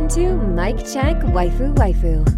Welcome to Mic Check Waifu Waifu.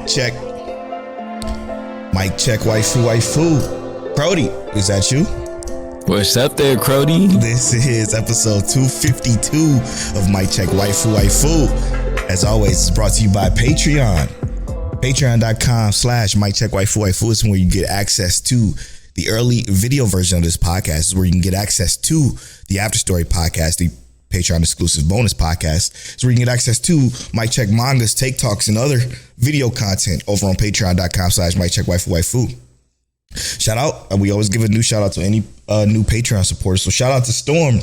Check. Mic check, waifu. Crody, is that you? What's up there, Crody? This is episode 252 of Mic Check Waifu. As always, it's brought to you by Patreon. Patreon.com/Mic Check Waifu is where you get access to the early video version of this podcast. It's where you can get access to the After Story podcast, the Patreon exclusive bonus podcast. So where you can get access to Mic Check mangas, take talks, and other video content over on patreon.com/Mic Check Waifu. Shout out. We always give a new shout out to any new Patreon supporters. So shout out to Storm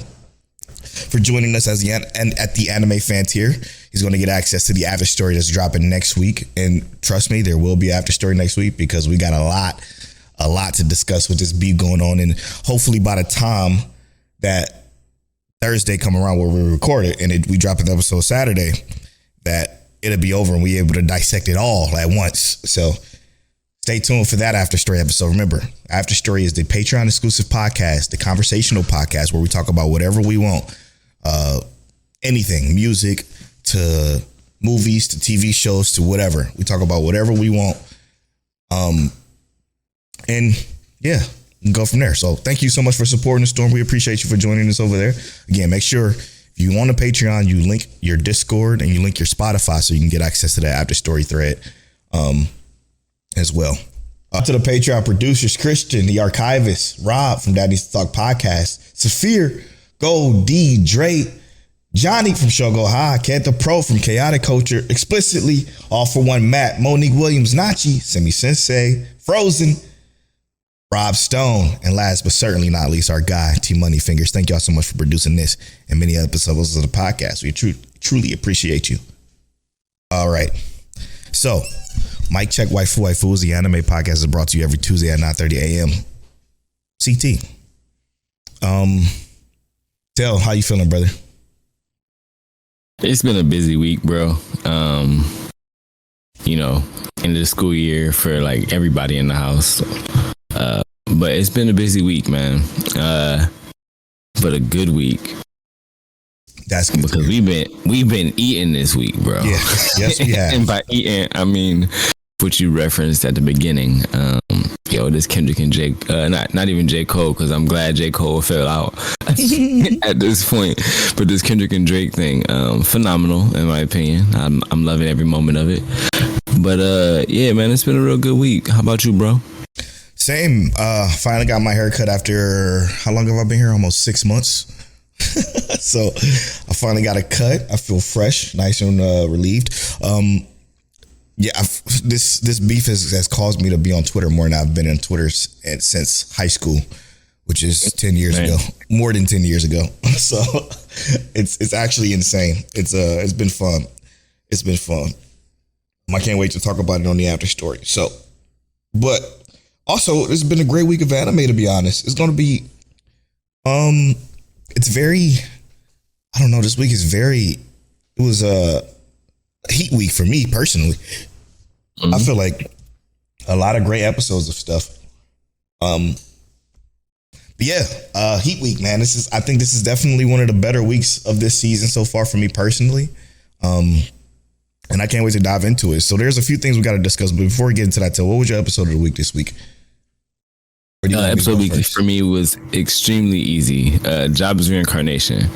for joining us as at the anime fan tier. He's going to get access to the after story that's dropping next week. And trust me, there will be after story next week because we got a lot to discuss with this beef going on. And hopefully by the time that Thursday come around where we record it and we drop an episode Saturday, that it'll be over and we able to dissect it all at once. So stay tuned for that After Story episode. Remember, After Story is the Patreon exclusive podcast, the conversational podcast where we talk about whatever we want. Anything, music to movies to TV shows to whatever. We talk about whatever we want. And yeah, go from there. So thank you so much for supporting the Storm. We appreciate you for joining us over there. Again, make sure if you want a Patreon, you link your Discord and you link your Spotify so you can get access to that After Story thread as well. To the Patreon producers, Christian, the archivist, Rob from Daddy's Talk Podcast, Saphir, Gold, D, Dre, Johnny from Shogo High, Cat the Pro from Chaotic Culture, Explicitly, All for One Matt, Monique Williams, Nachi, Semi Sensei, Frozen, Rob Stone, and last but certainly not least, our guy, T Money Fingers. Thank y'all so much for producing this and many episodes of the podcast. We truly appreciate you. All right. So, Mic Check Waifu is the anime podcast is brought to you every Tuesday at 9:30 a.m. CT. Tell, how you feeling, brother? It's been a busy week, bro. End of the school year for like everybody in the house. But it's been a busy week, man. But a good week. That's good because we've been eating this week, bro. Yeah. Yes, we have. And by eating, I mean what you referenced at the beginning. This Kendrick and Jake, not even J. Cole, because I'm glad J. Cole fell out at this point. But this Kendrick and Drake thing, phenomenal in my opinion. I'm loving every moment of it. But yeah, man, it's been a real good week. How about you, bro? Same. Finally got my hair cut after, how long have I been here? Almost 6 months. So I finally got a cut. I feel fresh, nice and relieved. This beef has caused me to be on Twitter more than I've been on Twitter since high school, which is 10 years ago, more than 10 years ago. So it's actually insane. It's been fun. It's been fun. I can't wait to talk about it on the after story. So, but also it's been a great week of anime, to be honest. It's going to be, it's very, I don't know. This week is it was a heat week for me personally. Mm-hmm. I feel like a lot of great episodes of stuff. But yeah, heat week, man. I think this is definitely one of the better weeks of this season so far for me personally. And I can't wait to dive into it. So there's a few things we got to discuss. But before we get into that, what was your episode of the week this week? Episode week for me was extremely easy. Jobless Reincarnation.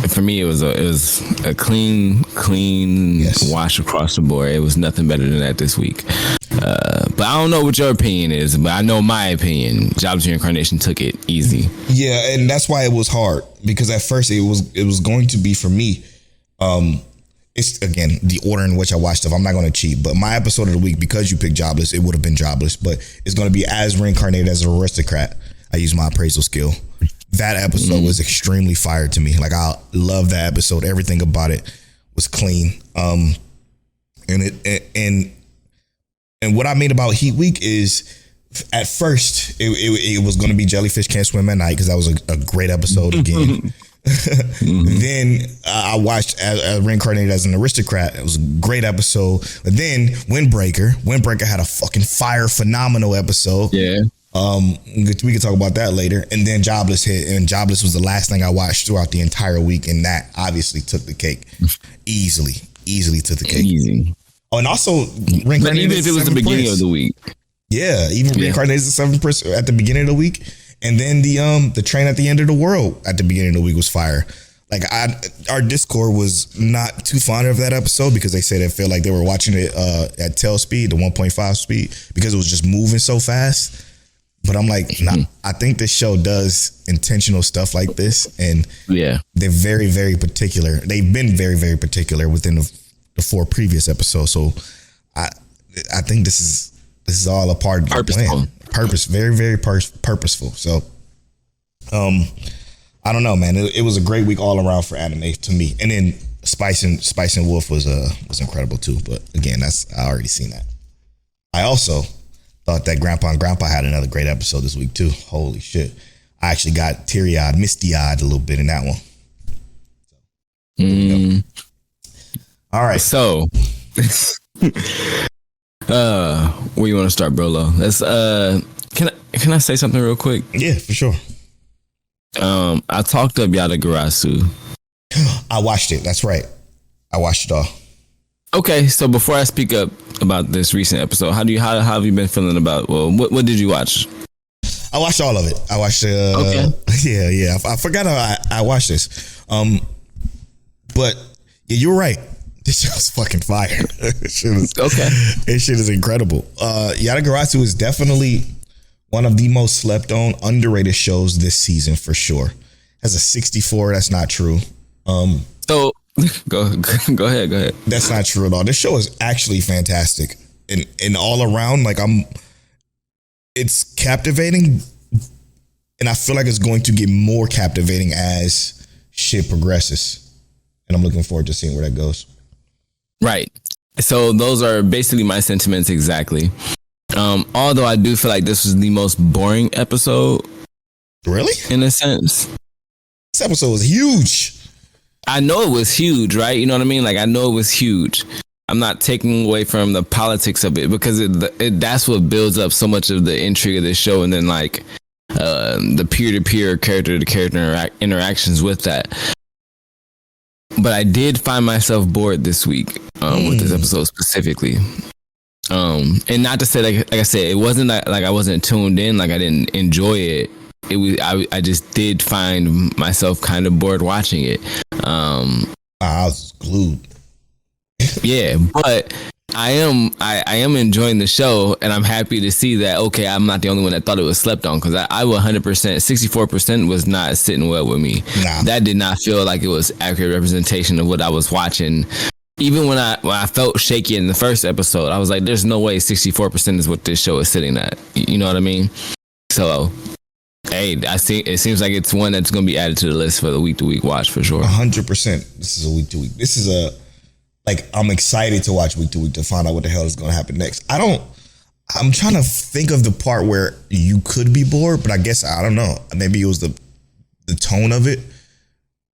For me, it was a clean wash across the board. It was nothing better than that this week. But I don't know what your opinion is, but I know my opinion. Jobless Reincarnation took it easy. Yeah, and that's why it was hard, because at first it was going to be for me. it's again the order in which I watch stuff. I'm not going to cheat, but my episode of the week, because you picked Jobless, it would have been Jobless, but it's going to be as Reincarnated as an Aristocrat. I use my appraisal skill. That episode was extremely fire to me. Like, I love that episode. Everything about it was clean. And what I mean about Heat Week is, at first it was going to be Jellyfish Can't Swim at Night, because that was a great episode again. Then I watched Reincarnated as an Aristocrat. It was a great episode. But then Windbreaker had a fucking fire, phenomenal episode. Yeah. We can talk about that later. And then Jobless hit, and Jobless was the last thing I watched throughout the entire week, and that obviously took the cake. Easily took the cake. Easy. Oh, and also Reincarnated. But even if it was the beginning of the week. Yeah, even Reincarnated is the 7th at the beginning of the week. And then the train at the end of the world at the beginning of the week was fire. Like, our Discord was not too fond of that episode, because they said it felt like they were watching it at tail speed, the 1.5 speed, because it was just moving so fast. But I'm like, nah, I think this show does intentional stuff like this, and they're very, very particular. They've been very, very particular within the 4 previous episodes. So I think this is all a part of the plan. Very, very purposeful. So, I don't know, man. It was a great week all around for anime to me. And then Spice and Wolf was incredible too. But again, I already seen that. I also thought that Grandpa and Grandpa had another great episode this week too. Holy shit. I actually got teary-eyed, misty-eyed a little bit in that one. All right. So, where you want to start, Brolo? Let's can I say something real quick? Yeah, for sure. I talked up Yatagarasu. I watched it. That's right. I watched it all. Okay, so before I speak up about this recent episode, how have you been feeling about? Well, what did you watch? I watched all of it. I watched. Okay. Yeah. I forgot how I watched this. But yeah, you're right. This shit was fucking fire. This shit is incredible. Yatagarasu is definitely one of the most slept on, underrated shows this season for sure. Has a 64. That's not true. So go ahead. That's not true at all. This show is actually fantastic, and all around, like, it's captivating, and I feel like it's going to get more captivating as shit progresses, and I'm looking forward to seeing where that goes. Right. So those are basically my sentiments exactly. Although I do feel like this was the most boring episode. Really? In a sense. This episode was huge. I know it was huge, right? You know what I mean? Like, I know it was huge. I'm not taking away from the politics of it, because that's what builds up so much of the intrigue of this show, and then like the peer-to-peer, character-to-character interactions with that. But I did find myself bored this week with this episode specifically. And not to say, like I said, it wasn't like I wasn't tuned in, like I didn't enjoy it. It was I just did find myself kind of bored watching it. I was glued. Yeah, but I am enjoying the show, and I'm happy to see that. Okay, I'm not the only one that thought it was slept on, because I was 100%, 64% was not sitting well with me. Nah. That did not feel like it was accurate representation of what I was watching. Even when I felt shaky in the first episode, I was like, "There's no way 64% is what this show is sitting at." You know what I mean? So, hey, I see. It seems like it's one that's going to be added to the list for the week-to-week watch for sure. 100%. This is a week-to-week. This is I'm excited to watch week to week to find out what the hell is going to happen next. I'm trying to think of the part where you could be bored, but I guess, I don't know. Maybe it was the tone of it.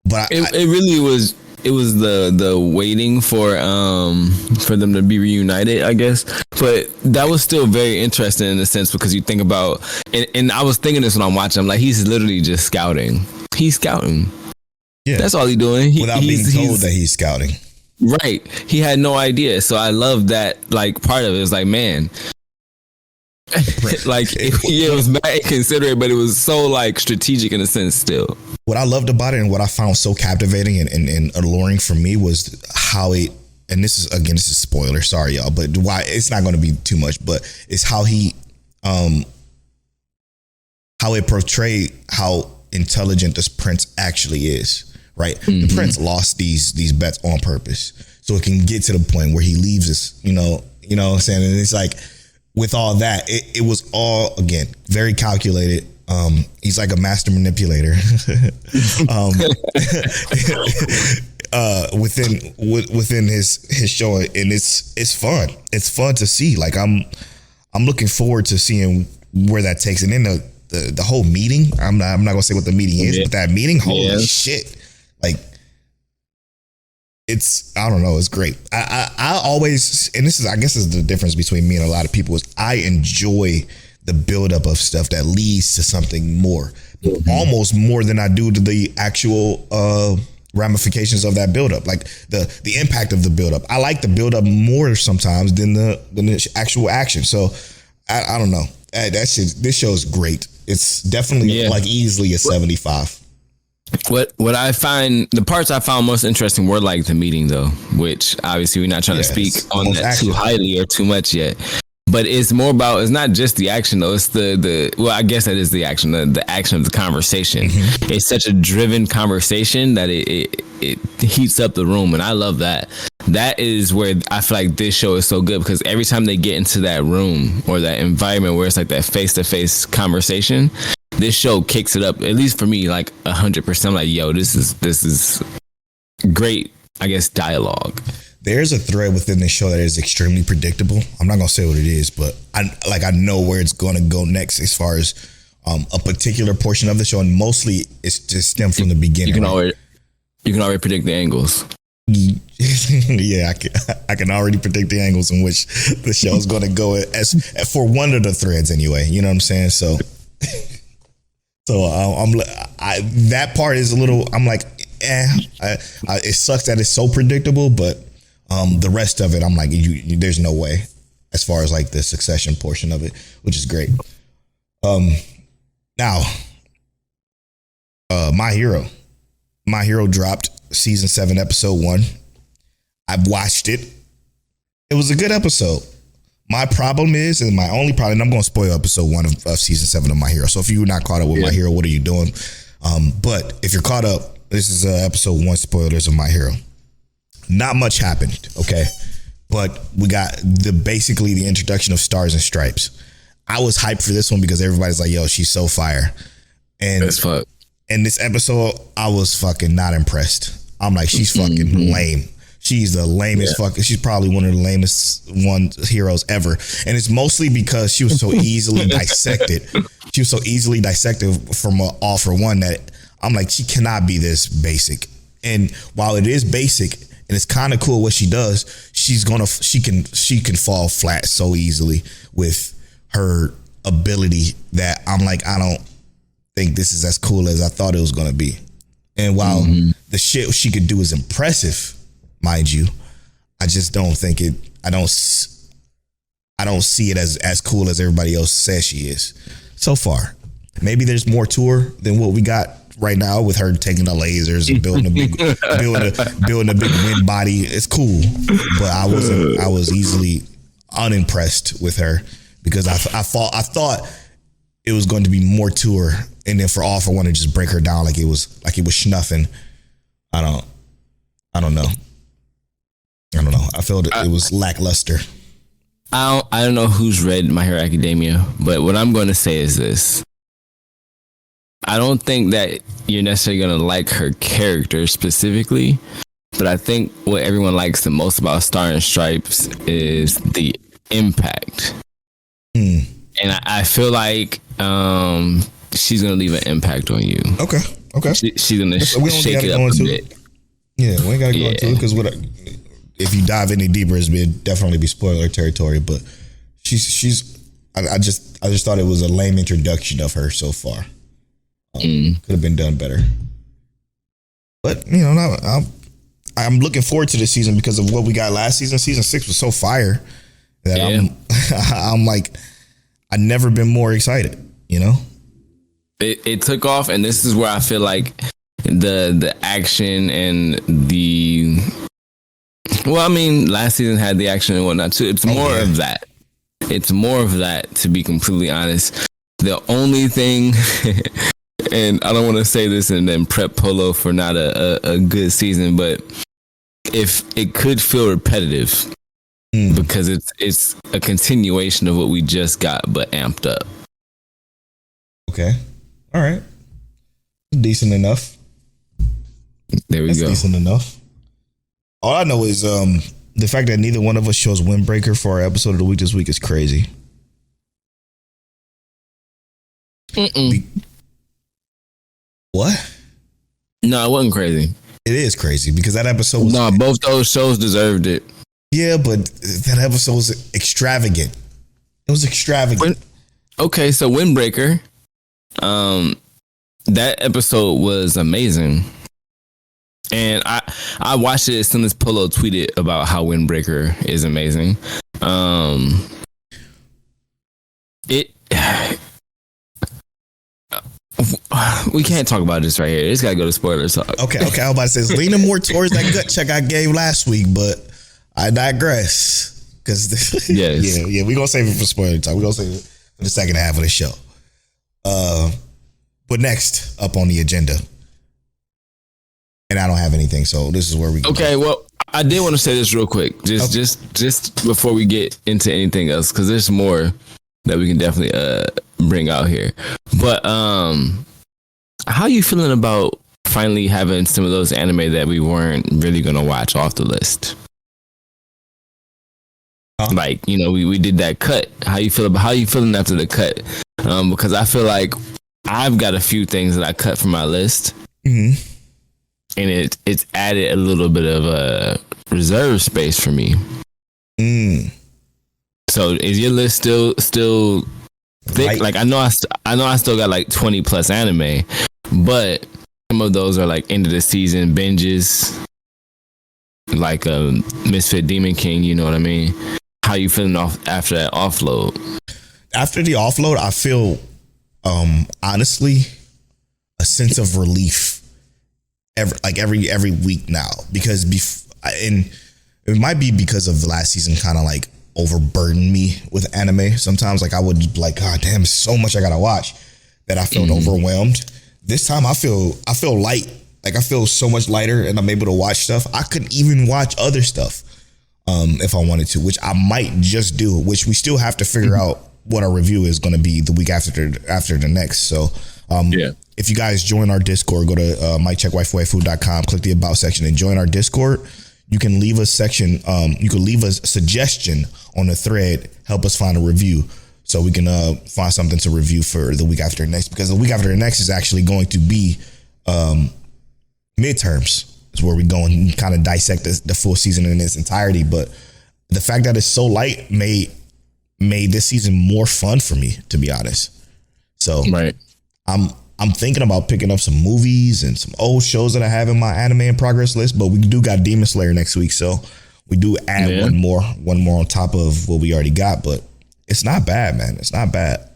But it really was. It was the waiting for them to be reunited, I guess. But that was still very interesting in a sense, because you think about, and I was thinking this when I'm watching, I'm like, he's literally just scouting. He's scouting. Yeah. That's all he's doing. Without being told that he's scouting. Right. He had no idea. So I love that, like, part of it. It's like, man, like, it was bad inconsiderate, but it was so, like, strategic in a sense still. What I loved about it, and what I found so captivating and alluring for me, was how it, and this is spoiler, sorry y'all, but why it's not going to be too much, but it's how he how it portrayed how intelligent this prince actually is. Right, the prince lost these bets on purpose, so it can get to the point where he leaves us, you know what I'm saying? And it's like, with all that, it was all, again, very calculated. He's like a master manipulator. Within his show, and it's fun. It's fun to see. Like, I'm looking forward to seeing where that takes. And then the whole meeting, I'm not gonna say what the meeting is, but that meeting, holy shit. Like, I don't know, it's great. I always, and this is, I guess, is the difference between me and a lot of people, is I enjoy the buildup of stuff that leads to something more, almost more than I do to the actual ramifications of that buildup, like the impact of the buildup. I like the buildup more sometimes than the actual action. So I don't know. This show is great. It's definitely like easily a 75. What I find, the parts I found most interesting were like the meeting, though, which obviously we're not trying to speak on that too highly or too much yet. But it's more about, it's not just the action, though. It's the well, I guess that is the action, the action of the conversation. Mm-hmm. It's such a driven conversation that it heats up the room, and I love that. That is where I feel like this show is so good, because every time they get into that room or that environment where it's like that face-to-face conversation, this show kicks it up, at least for me, like 100%. I'm like, yo, this is great, I guess, dialogue. There's a thread within the show that is extremely predictable. I'm not gonna say what it is, but I know where it's gonna go next as far as a particular portion of the show, and mostly it's just stemmed from the beginning. You can already predict the angles. Yeah, I can already predict the angles in which the show is gonna go as for one of the threads anyway. You know what I'm saying? So that part is a little. I'm like, it sucks that it's so predictable, but the rest of it, I'm like, there's no way, as far as like the succession portion of it, which is great. Now, My Hero dropped season 7, episode 1. I've watched it. It was a good episode. My problem is, and my only problem, and I'm going to spoil episode 1 of season 7 of My Hero. So if you're not caught up with My Hero, what are you doing? But if you're caught up, this is episode 1 spoilers of My Hero. Not much happened, okay? But we got basically the introduction of Stars and Stripes. I was hyped for this one because everybody's like, yo, she's so fire. And that's fuck. In this episode, I was fucking not impressed. I'm like, she's fucking lame. She's the lamest fucking. She's probably one of the lamest heroes ever. And it's mostly because she was so easily dissected. She was so easily dissected from All for One that I'm like, she cannot be this basic. And while it is basic and it's kind of cool what she does, she can fall flat so easily with her ability that I'm like, I don't think this is as cool as I thought it was gonna be. And while the shit she could do is impressive, mind you, I just don't think it. I don't see it as cool as everybody else says she is so far. Maybe there's more to her than what we got right now with her taking the lasers and building a big wind body. It's cool, but I was easily unimpressed with her because I thought it was going to be more to her, and then for All for One to just break her down like it was snuffing. I don't know. I felt it was lackluster. I don't know who's read My Hero Academia, but what I'm going to say is this. I don't think that you're necessarily going to like her character specifically, but I think what everyone likes the most about Star and Stripes is the impact. And I feel like she's going to leave an impact on you. Okay. She's going to shake it up a bit. Yeah, we ain't got to go into it because if you dive any deeper, it'd definitely be spoiler territory. But I just thought it was a lame introduction of her so far. Could have been done better. But I'm looking forward to this season because of what we got last season. Season 6 was so fire that I'm like, I've never been more excited. It took off, and this is where I feel like the action and last season had the action and whatnot too. It's more of that. It's more of that, to be completely honest. The only thing, and I don't want to say this and then prep Polo for not a good season, but if it could feel repetitive because it's a continuation of what we just got, but amped up. Okay. All right. Decent enough. There we That's go. decent enough. All I know is the fact that neither one of us chose Windbreaker for our episode of the week this week is crazy. What? No, it wasn't crazy. It is crazy because that episode was... No, both those shows deserved it. Yeah, but that episode was extravagant. It was extravagant. Okay, so Windbreaker, that episode was amazing. And I watched it as soon as Polo tweeted about how Windbreaker is amazing. We can't talk about this right here. It's got to go to spoilers talk. Okay. I was about to say, it's leaning more towards that gut check I gave last week, but I digress. Because yes. yeah, we're going to save it for spoiler talk. We're going to save it for the second half of the show. But next up on the agenda, and I don't have anything, so this is where we go. Okay, well, I did want to say this real quick, just before we get into anything else, because there's more that we can definitely bring out here. But how you feeling about finally having some of those anime that we weren't really gonna watch off the list? Like, you know, we did that cut. How you feeling after the cut? Because I feel like I've got a few things that I cut from my list, and it's added a little bit of a reserve space for me. So is your list still thick? Like I know I still got like 20 plus anime, but some of those are like end of the season binges, like Misfit Demon King. You know what I mean? How you feeling after that offload? After the offload, I feel honestly a sense of relief every week now, because and it might be because of the last season kind of like overburdened me with anime. Sometimes like I would like, God damn, so much I gotta watch that I felt overwhelmed. This time I feel light. Like I feel so much lighter and I'm able to watch stuff. I could even watch other stuff if I wanted to, which I might just do, which we still have to figure out what our review is going to be the week after the next. So if you guys join our Discord, go to miccheckwifu.com, click the about section and join our Discord. You can leave a section. You can leave a suggestion on the thread. Help us find a review so we can find something to review for the week after next, because the week after the next is actually going to be midterms. Is where we go and kind of dissect the full season in its entirety. But the fact that it's so light made this season more fun for me, to be honest. So I'm thinking about picking up some movies and some old shows that I have in my anime in progress list, but we do got Demon Slayer next week, so we do add one more on top of what we already got. But it's not bad, man. It's not bad.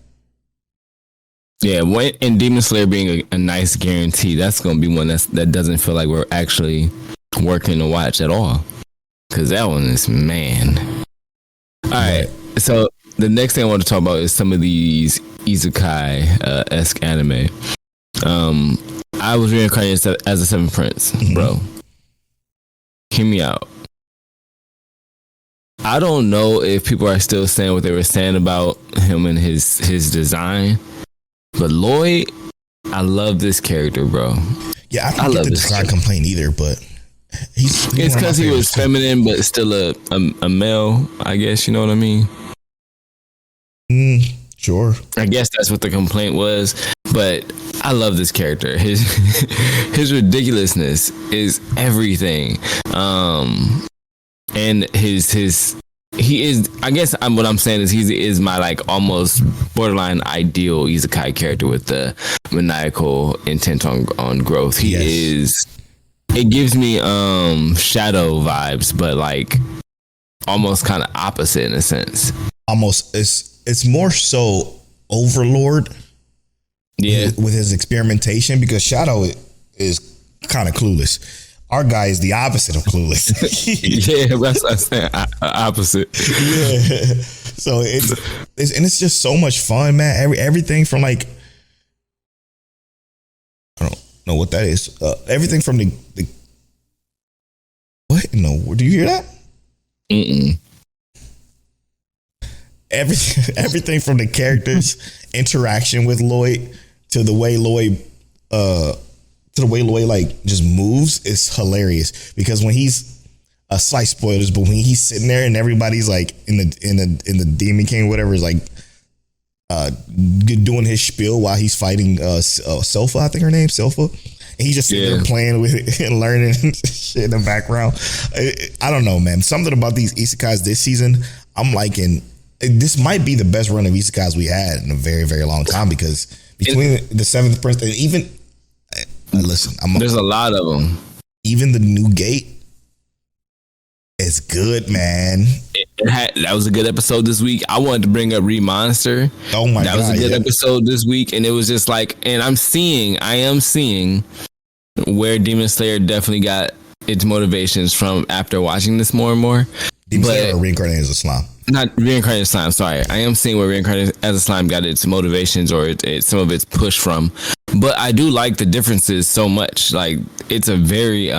Yeah, and Demon Slayer being a nice guarantee, that's going to be one that doesn't feel like we're actually working to watch at all, because that one is, man. All right, so the next thing I want to talk about is some of these isekai-esque anime. I was reincarnated as a Seventh Prince, bro. Hear me out. I don't know if people are still saying what they were saying about him and his design, but Lloyd, I love this character, bro. Yeah, I don't get the design complaint either, but it's because he was feminine, but still a male, I guess. You know what I mean? Sure. I guess that's what the complaint was, but I love this character. His ridiculousness is everything. And he is, I guess what I'm saying is he is my like almost borderline ideal isekai character with the maniacal intent on growth. He is, it gives me Shadow vibes, but like almost kind of opposite in a sense. Almost, it's more so Overlord. Yeah, with his experimentation, because Shadow is kind of clueless. Our guy is the opposite of clueless. Yeah, that's what I'm saying. Opposite. Yeah. So it's just so much fun, man. Everything from like, I don't know what that is. Everything from the What? No, do you hear that? Mm-mm. Everything from the characters' interaction with Lloyd to the way Lloyd like just moves is hilarious. Because when he's slight spoilers, but when he's sitting there and everybody's like in the Demon King, whatever, is like doing his spiel while he's fighting Selpha, I think her name's Selpha. And he's just sitting there playing with it and learning shit in the background. I don't know, man. Something about these isekais this season, I'm liking. This might be the best run of isekais we had in a very, very long time, because between the Seventh Prince and even listen, there's a lot of them. Even the New Gate is good, man. That was a good episode this week. I wanted to bring up Remonster. Oh my god, that was a good episode this week, and it was just like, and I am seeing where Demon Slayer definitely got its motivations from after watching this more and more. Demon Slayer or Reincarnated as a Slime? Not Reincarnated Slime, sorry. I am seeing where Reincarnated as a Slime got its motivations or some of its push from. But I do like the differences so much. Like, it's a very,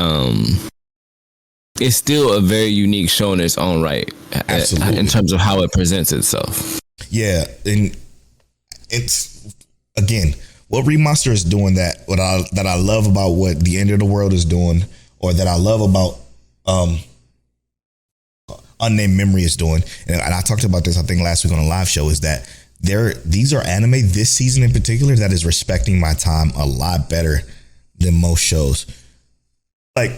it's still a very unique show in its own right. Absolutely. In terms of how it presents itself. Yeah, and it's, again, what Remaster is doing that I love about what The End of the World is doing, or that I love about Unnamed Memory is doing, and I talked about this I think last week on a live show, is that these are anime this season in particular that is respecting my time a lot better than most shows. Like,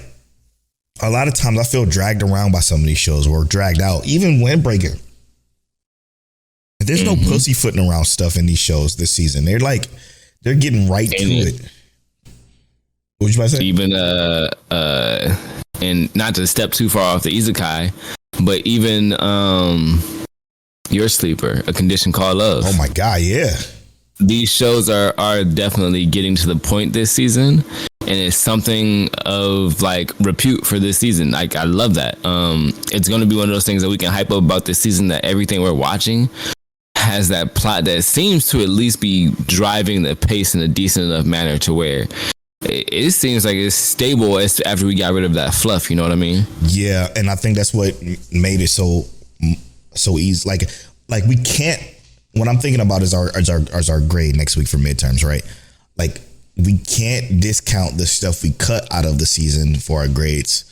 a lot of times I feel dragged around by some of these shows, or dragged out. Even Windbreaker. There's no pussyfooting around stuff in these shows this season. They're getting right to it. What you about to say? Even and not to step too far off the isekai, but even Your Sleeper, A Condition Called Love. Oh my god, yeah. These shows are definitely getting to the point this season, and it's something of like repute for this season. Like, I love that. It's going to be one of those things that we can hype up about this season, that everything we're watching has that plot that seems to at least be driving the pace in a decent enough manner to where it seems like it's stable after we got rid of that fluff. You know what I mean? Yeah, and I think that's what made it so easy. Like we can't. What I'm thinking about is our grade next week for midterms, right? Like, we can't discount the stuff we cut out of the season for our grades,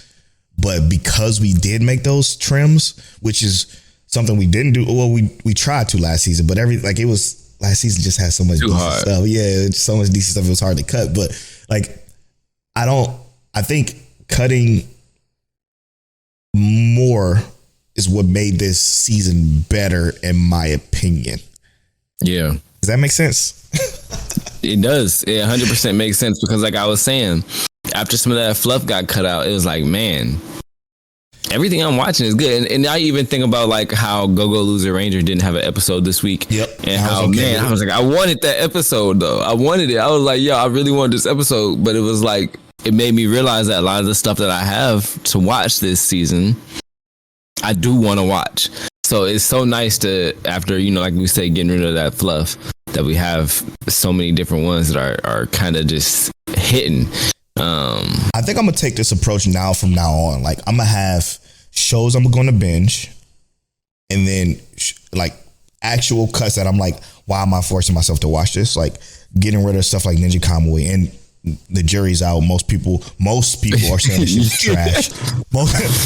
but because we did make those trims, which is something we didn't do. Well, we tried to last season, but last season just had so much decent stuff. Yeah, so much decent stuff. It was hard to cut, but like, I think cutting more is what made this season better, in my opinion. Yeah. Does that make sense? It does. It 100% makes sense, because like I was saying, after some of that fluff got cut out, it was like, man, everything I'm watching is good. And I even think about like how Go-Go Loser Ranger didn't have an episode this week. Yep. And how, I was like, I wanted that episode though. I wanted it. I was like, yo, I really wanted this episode. But it was like, it made me realize that a lot of the stuff that I have to watch this season, I do want to watch. So it's so nice to, after, like we say, getting rid of that fluff, that we have so many different ones that are kind of just hitting. I think I'm gonna take this approach from now on. Like, I'm gonna have shows I'm going to binge, and then like actual cuts that I'm like, why am I forcing myself to watch this? Like, getting rid of stuff like Ninja Kamui, and the jury's out. Most people are saying this shit's trash.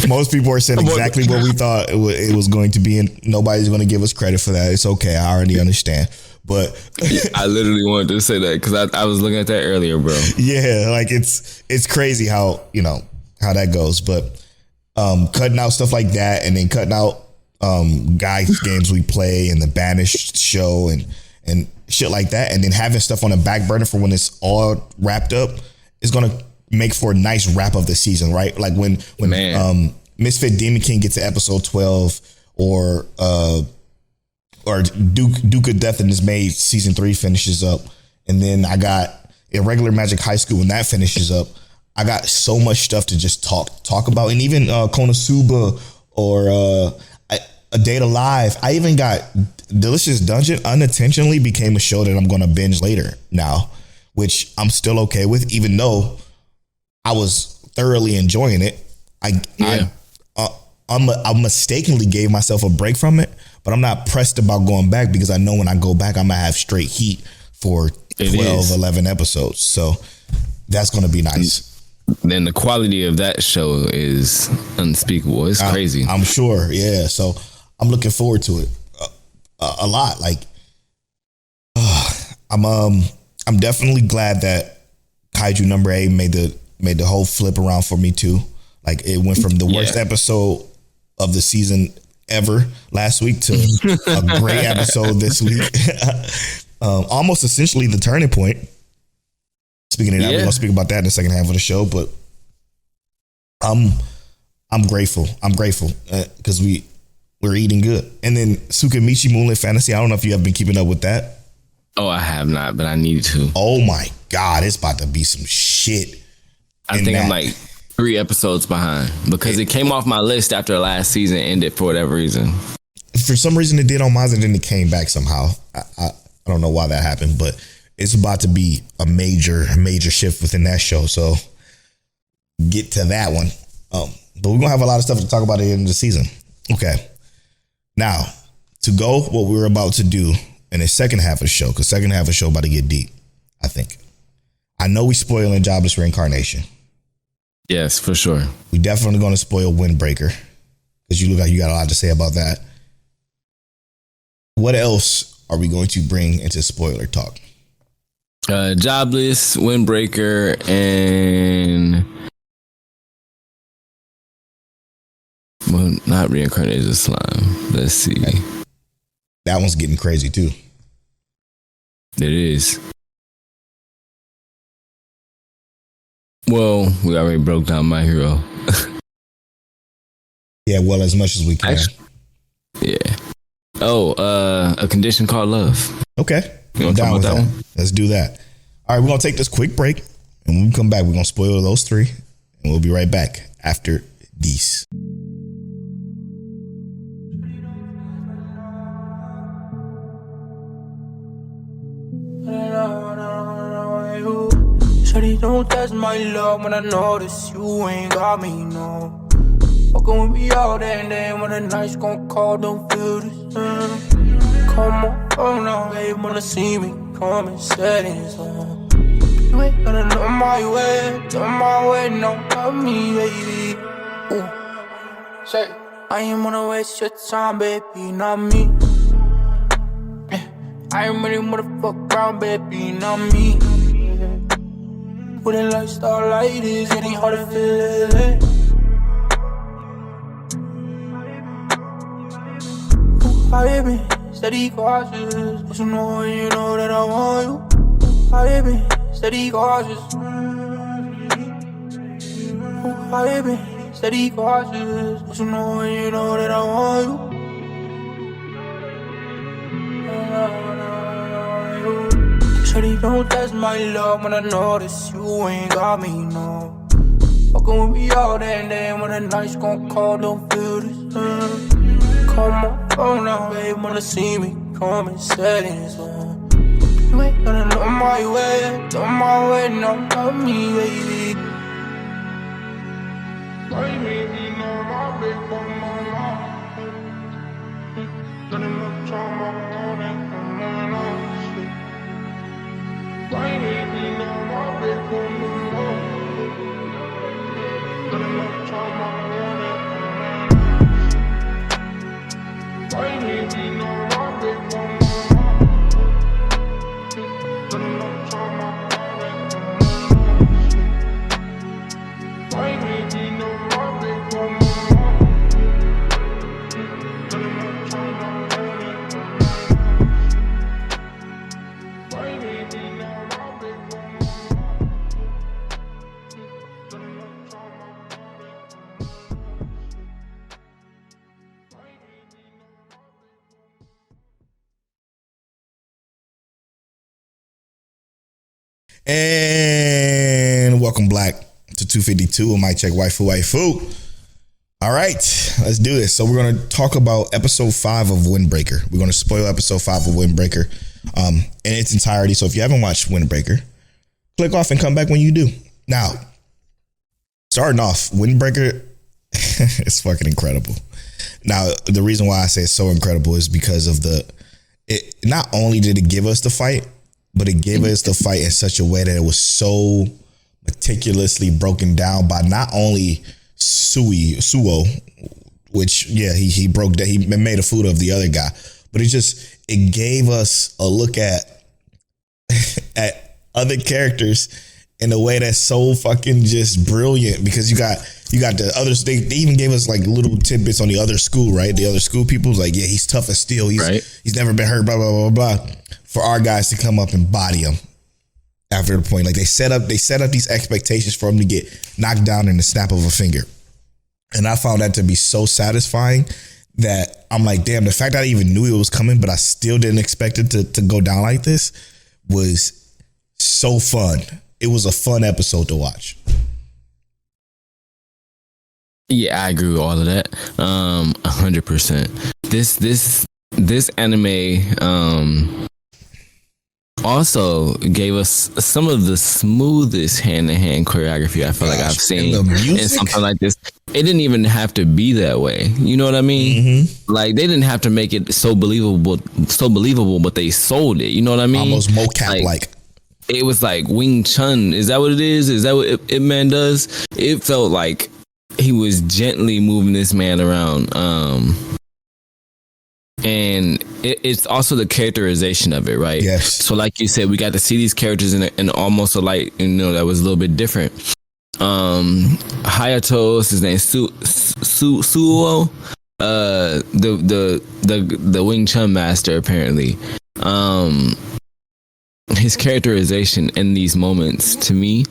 Most people are saying exactly what we thought it was going to be, and nobody's going to give us credit for that. It's okay. I already understand. But I literally wanted to say that because I was looking at that earlier, bro. Yeah, like it's crazy how that goes. But cutting out stuff like that, and then cutting out guys games we play, and the Banished show, and shit like that, and then having stuff on the back burner for when it's all wrapped up is gonna make for a nice wrap of the season, right? Like when Misfit Demon King gets to episode 12, or Duke of Death and Dismay season 3 finishes up, and then I got Irregular Magic High School when that finishes up. I got so much stuff to just talk about, and even Konosuba or A Day to Live. I even got Delicious Dungeon unintentionally became a show that I'm going to binge later now, which I'm still okay with, even though I was thoroughly enjoying it. I mistakenly gave myself a break from it, but I'm not pressed about going back because I know when I go back, I'm gonna have straight heat for 11 episodes. So that's gonna be nice. Then the quality of that show is unspeakable. It's crazy. I'm sure. Yeah. So I'm looking forward to it a lot. Like, I'm definitely glad that Kaiju No.8 made the whole flip around for me too. Like, it went from the worst episode of the season ever last week to a great episode this week. Almost essentially the turning point. Speaking of that, we're gonna speak about that in the second half of the show. But I'm grateful. I'm grateful because we're eating good. And then Tsukimichi Moonlit Fantasy. I don't know if you have been keeping up with that. Oh, I have not, but I need to. Oh my God, it's about to be some shit. I think I'm like 3 episodes behind because it came off my list after the last season ended for whatever reason. For some reason it did on mine and then it came back somehow. I don't know why that happened, but it's about to be a major shift within that show. So get to that one. But we're gonna have a lot of stuff to talk about at the end of the season. Okay. Now, to go what we're about to do in the second half of the show, because second half of the show about to get deep, I think. I know we spoiling Jobless Reincarnation. Yes, for sure. We definitely going to spoil Windbreaker because you look like you got a lot to say about that. What else are we going to bring into spoiler talk? Jobless, Windbreaker, and not Reincarnated Slime. Let's see. That one's getting crazy too. It is. Well, we already broke down My Hero. Yeah, well, as much as we can. Yeah. Oh, A Condition Called Love. Okay. You want to talk about that one? Let's do that. All right, we're going to take this quick break. And when we come back, we're going to spoil those 3. And we'll be right back after these. Shawty, don't test my love when I notice you ain't got me, no. Fucking with me all day and then when the night's gon' call, don't feel the same. Come on, oh no, they wanna see me come and settings on. You ain't gonna know my way, no, love me, baby. Ooh. Say, I ain't wanna waste your time, baby, not me. I ain't really wanna fuck around, baby, not me. With a lifestyle like this, it ain't hard to feel it. Ooh, baby, steady cautious, but you know when you know that I want you. Ooh, baby, steady cautious. Ooh, baby, steady cautious, but you know when you know that I want you. Shawty, don't test my love when I notice you ain't got me, no. Fucking with me all day and then when the night's gon' call, don't feel the same. Come on, oh no, they wanna see me come and settings on. You ain't gonna know my way, no, love me, baby. Baby, know my big one, my life. Got enough time, I want it, I'm on. Baby, know my big woman, got enough time, I want it. Baby, know my big woman, got enough time, I want it. Baby, know my big woman, got enough time, I want it. And welcome back to 252 on Mic Check Waifu. All right, let's do this. So we're going to talk about episode 5 of Windbreaker. We're going to spoil episode 5 of Windbreaker in its entirety. So if you haven't watched Windbreaker, click off and come back when you do. Now, starting off, Windbreaker It's fucking incredible. Now, the reason why I say it's so incredible is because of it not only did it give us the fight, but it gave us the fight in such a way that it was so meticulously broken down by not only Suo, which he broke that, he made a fool of the other guy, but it gave us a look at other characters in a way that's so fucking just brilliant, because you got the others. They even gave us like little tidbits on the other school, right? The other school people's like, yeah, he's tough as steel. He's never been hurt, blah, blah, blah, blah. For our guys to come up and body him after the point. Like they set up these expectations for him to get knocked down in the snap of a finger. And I found that to be so satisfying that I'm like, damn, the fact that I even knew it was coming, but I still didn't expect it to go down like this was so fun. It was a fun episode to watch. Yeah, I agree with all of that. 100%. This anime also gave us some of the smoothest hand-to-hand choreography I feel like I've seen in something like this. It didn't even have to be that way. You know what I mean? Mm-hmm. Like they didn't have to make it so believable, but they sold it. You know what I mean? Almost mocap like. It was like Wing Chun. Is that what it is? Is that what Ip Man does? It felt like he was gently moving this man around. And it's also the characterization of it, right? Yes. So like you said, we got to see these characters in almost a light, that was a little bit different. Hayato's, his name Suo, the Wing Chun master, apparently. His characterization in these moments to me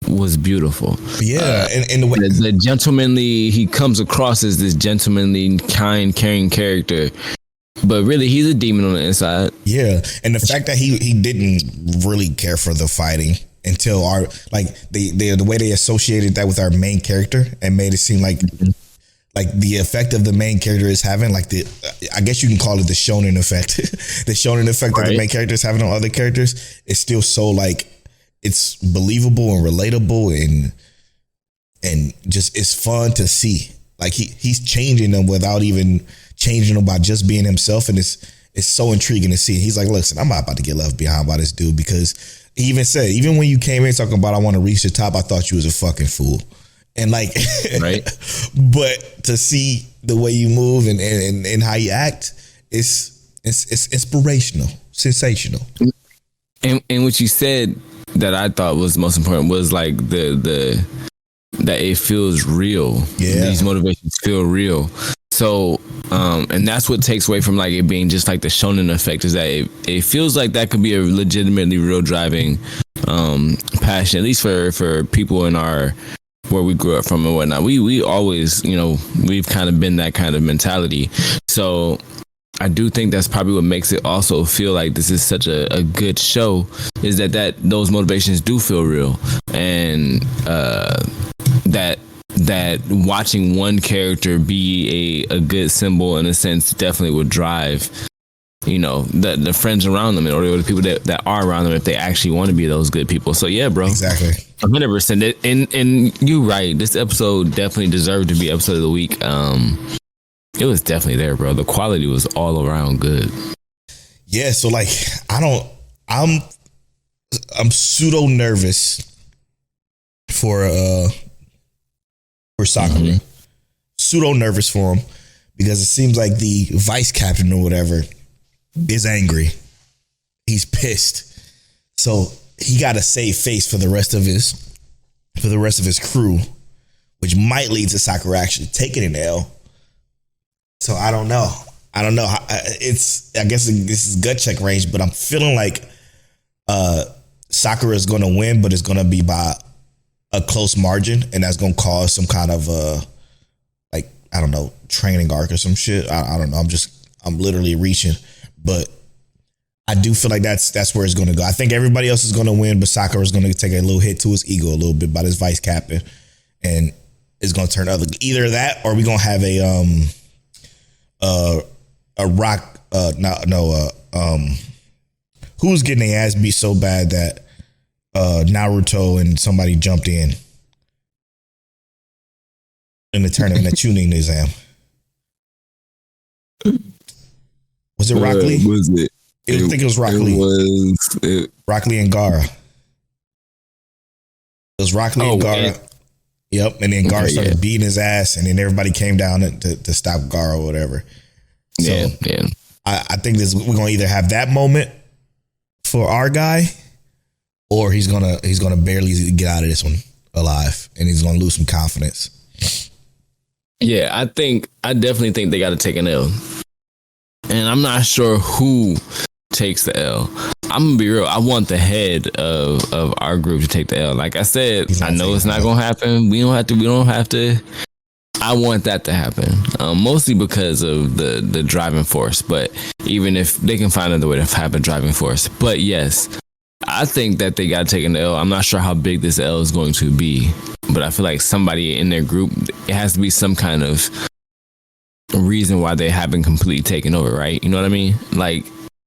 was beautiful. Yeah, and the way the gentlemanly, he comes across as this gentlemanly, kind, caring character, but really he's a demon on the inside. Yeah, and the fact that he didn't really care for the fighting until the way they associated that with our main character and made it seem like the effect of the main character is having, like I guess you can call it the shonen effect. The shonen effect that the main character is having on other characters is still so like it's believable and relatable and just it's fun to see. Like he's changing them without even changing them by just being himself, and it's so intriguing to see. He's like, listen, I'm not about to get left behind by this dude, because he even said, even when you came in talking about I want to reach the top, I thought you was a fucking fool. And like, right. But to see the way you move and how you act, it's inspirational, sensational. And what you said that I thought was most important was like the that it feels real. Yeah. These motivations feel real. So, and that's what takes away from like it being just like the shonen effect, is that it feels like that could be a legitimately real driving passion, at least for people in our where we grew up from and whatnot. We always, we've kind of been that kind of mentality. So I do think that's probably what makes it also feel like this is such a good show, is that those motivations do feel real, and that watching one character be a good symbol in a sense definitely would drive the friends around them, or the people that are around them, if they actually want to be those good people. So yeah, bro, exactly, 100%. And you're right, this episode definitely deserved to be episode of the week. It was definitely there, bro. The quality was all around good. Yeah, so like I'm pseudo nervous for Sakura. Mm-hmm. Pseudo nervous for him, because it seems like the vice captain or whatever is angry. He's pissed. So he got to save face for the rest of his crew, which might lead to Sakura actually taking an L. So I don't know. I guess this is gut check range, but I'm feeling like Sakura is going to win, but it's going to be by a close margin, and that's going to cause some kind of I don't know, training arc or some shit. I don't know. I'm literally reaching, but I do feel like that's where it's going to go. I think everybody else is going to win, but Sakura is going to take a little hit to his ego a little bit by this vice captain, and it's going to turn either that, or we're going to have who's getting their ass beat so bad that Naruto and somebody jumped in in the tournament, in the tuning exam. Was it Rock Lee? Was it? I think it was Rock Lee. Rock Lee and Gara. It was Rock Lee and Gara. Yep, and then Gara started beating his ass, and then everybody came down to stop Gara or whatever. So I think we're gonna either have that moment for our guy, or he's gonna barely get out of this one alive, and he's gonna lose some confidence. Yeah, I definitely think they got to take an L, and I'm not sure who takes the L. I'm gonna be real. I want the head of our group to take the L. Like I said, I know it's not gonna happen. We don't have to. I want that to happen, mostly because of the driving force. But even if they can find another way to have a driving force, but yes, I think that they got to take an L. I'm not sure how big this L is going to be, but I feel like somebody in their group, it has to be some kind of reason why they haven't completely taken over, right? You know what I mean? Like,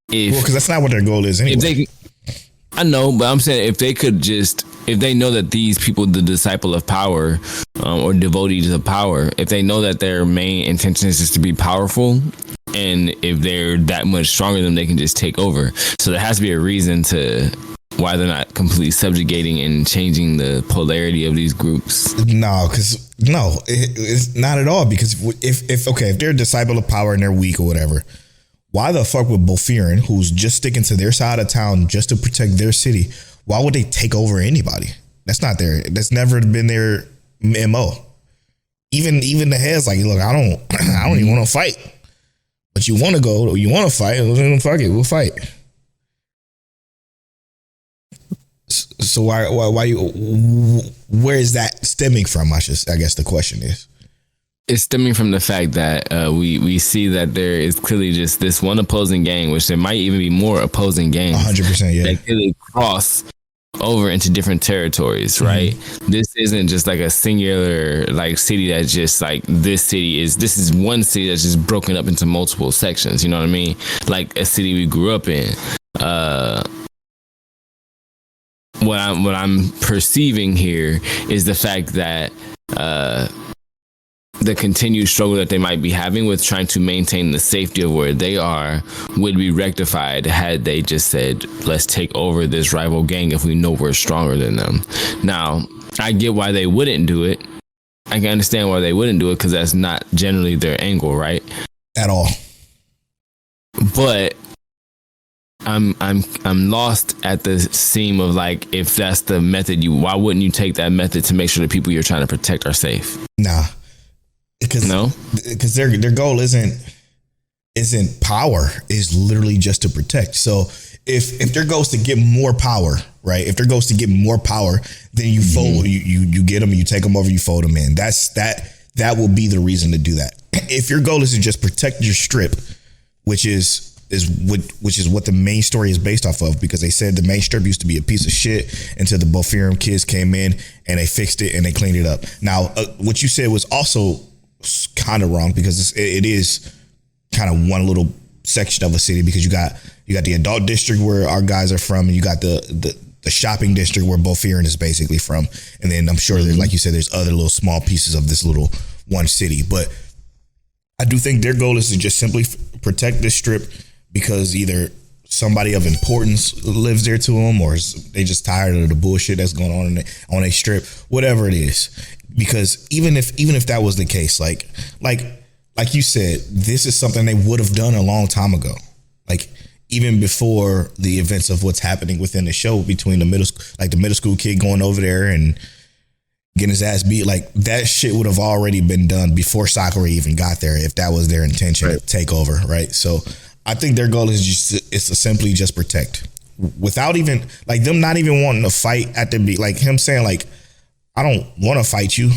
because that's not what their goal is anyway. I know, but I'm saying if they know that these people, the disciple of power or devotees of power, if they know that their main intention is just to be powerful, and if they're that much stronger than they can just take over. So there has to be a reason to why they're not completely subjugating and changing the polarity of these groups. No, it's not at all. Because if they're a disciple of power and they're weak or whatever, why the fuck would Bofirin, who's just sticking to their side of town just to protect their city, why would they take over anybody? That's never been their MO. Even the head's like, look, I don't even want to fight. But you want to go, you want to fight, fuck it, we'll fight. So why where is that stemming from? I guess the question is. It's stemming from the fact that we see that there is clearly just this one opposing gang, which there might even be more opposing gangs. 100%, yeah. That clearly cross over into different territories, right? Mm-hmm. This isn't just like a singular like city that's just like this is one city that's just broken up into multiple sections. You know what I mean? Like a city we grew up in. What I'm perceiving here is the fact that the continued struggle that they might be having with trying to maintain the safety of where they are would be rectified had they just said, let's take over this rival gang if we know we're stronger than them. Now, I get why they wouldn't do it. I can understand why they wouldn't do it, because that's not generally their angle, right? At all. But I'm lost at the seam of like, if that's the method, why wouldn't you take that method to make sure the people you're trying to protect are safe? Nah. Because their goal isn't power, is literally just to protect. So if their goal is to get more power, right? If their goal is to get more power, then you fold, you get them, you take them over, you fold them in. That will be the reason to do that. If your goal is to just protect your strip, which is what the main story is based off of, because they said the main strip used to be a piece of shit until the Bofirin kids came in and they fixed it and they cleaned it up. Now, what you said was also kind of wrong, because it is kind of one little section of a city, because you got the adult district where our guys are from, and you got the shopping district where Bofirin is basically from, and then I'm sure there's, like you said, there's other little small pieces of this little one city. But I do think their goal is to just simply protect this strip, because either somebody of importance lives there to them, or they just tired of the bullshit that's going on a strip, whatever it is. Because even if that was the case, like you said, this is something they would have done a long time ago. Like even before the events of what's happening within the show, between the middle school kid going over there and getting his ass beat, like that shit would have already been done before Sakura even got there, if that was their intention to take over, right? So I think their goal is to simply just protect, without even like them not even wanting to fight at the like him saying like, I don't want to fight you,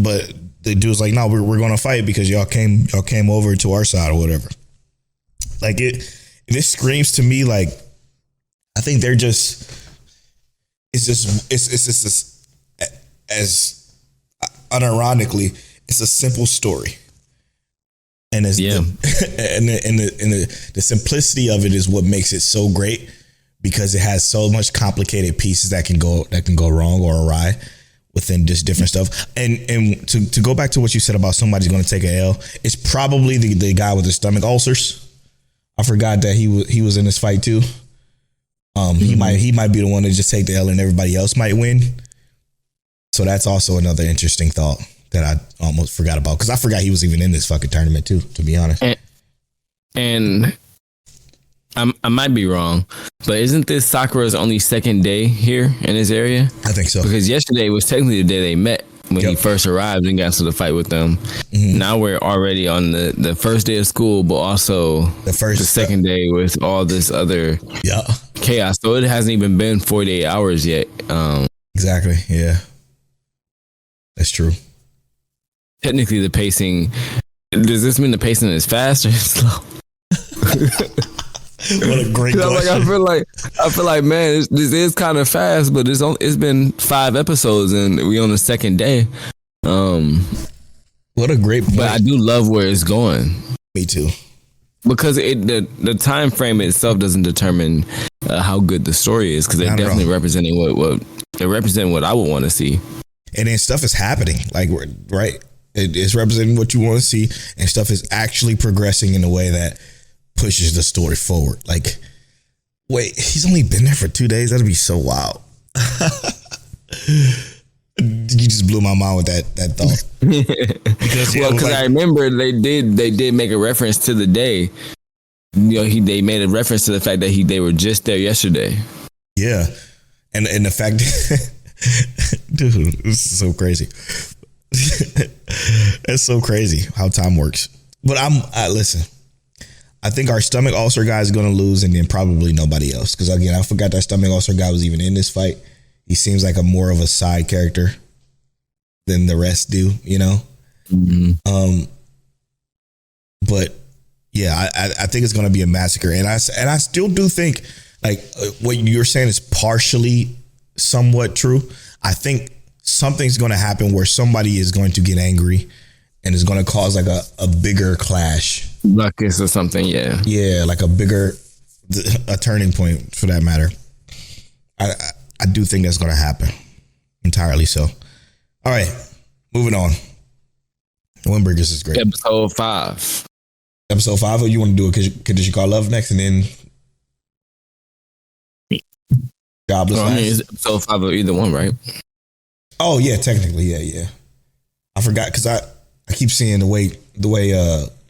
but the dude's like, no, we're going to fight because y'all came over to our side or whatever. Like this screams to me like, I think they're just, it's just as unironically, it's a simple story. And the simplicity of it is what makes it so great, because it has so much complicated pieces that can go wrong or awry. within just different stuff. And to go back to what you said about somebody's going to take a L, it's probably the guy with the stomach ulcers. I forgot that he was in this fight too. He might be the one to just take the L and everybody else might win. So that's also another interesting thought that I almost forgot about, because I forgot he was even in this fucking tournament too, to be honest. And I might be wrong, but isn't this Sakura's only second day here in this area? I think so. Because yesterday was technically the day they met when he first arrived and got to the fight with them. Mm-hmm. Now we're already on the first day of school, but also the second day with all this other chaos. So it hasn't even been 48 hours yet. Exactly. Yeah. That's true. Technically the pacing, does this mean the pacing is fast or slow? What a great question. I feel like, man, this is kind of fast, but it's been 5 episodes and we on the second day. What a great point. But I do love where it's going. Me too. Because the time frame itself doesn't determine how good the story is, because they're definitely representing what I would want to see. And then stuff is happening, like, right? It's representing what you want to see, and stuff is actually progressing in a way that pushes the story forward. Like, wait, he's only been there for 2 days? That'd be so wild. You just blew my mind with that thought. Because I remember they did make a reference to the day. You know, they made a reference to the fact that they were just there yesterday. Yeah, and the fact, dude, this is so crazy. It's so crazy how time works. But listen. I think our stomach ulcer guy is going to lose, and then probably nobody else. Because again, I forgot that stomach ulcer guy was even in this fight. He seems like a more of a side character than the rest do, you know? Mm-hmm. But yeah, I think it's going to be a massacre. And I still do think, like, what you're saying is partially somewhat true. I think something's going to happen where somebody is going to get angry and is going to cause like a bigger clash. Ruckus or something, yeah. Yeah, like a turning point for that matter. I do think that's going to happen. Entirely so. All right, moving on. Windbreaker is great. Episode 5. Episode 5, or you want to do it Condition Called Love next and then Jobless? I mean, it's episode 5 of either one, right? Oh, yeah, technically, yeah. I forgot because I keep seeing the way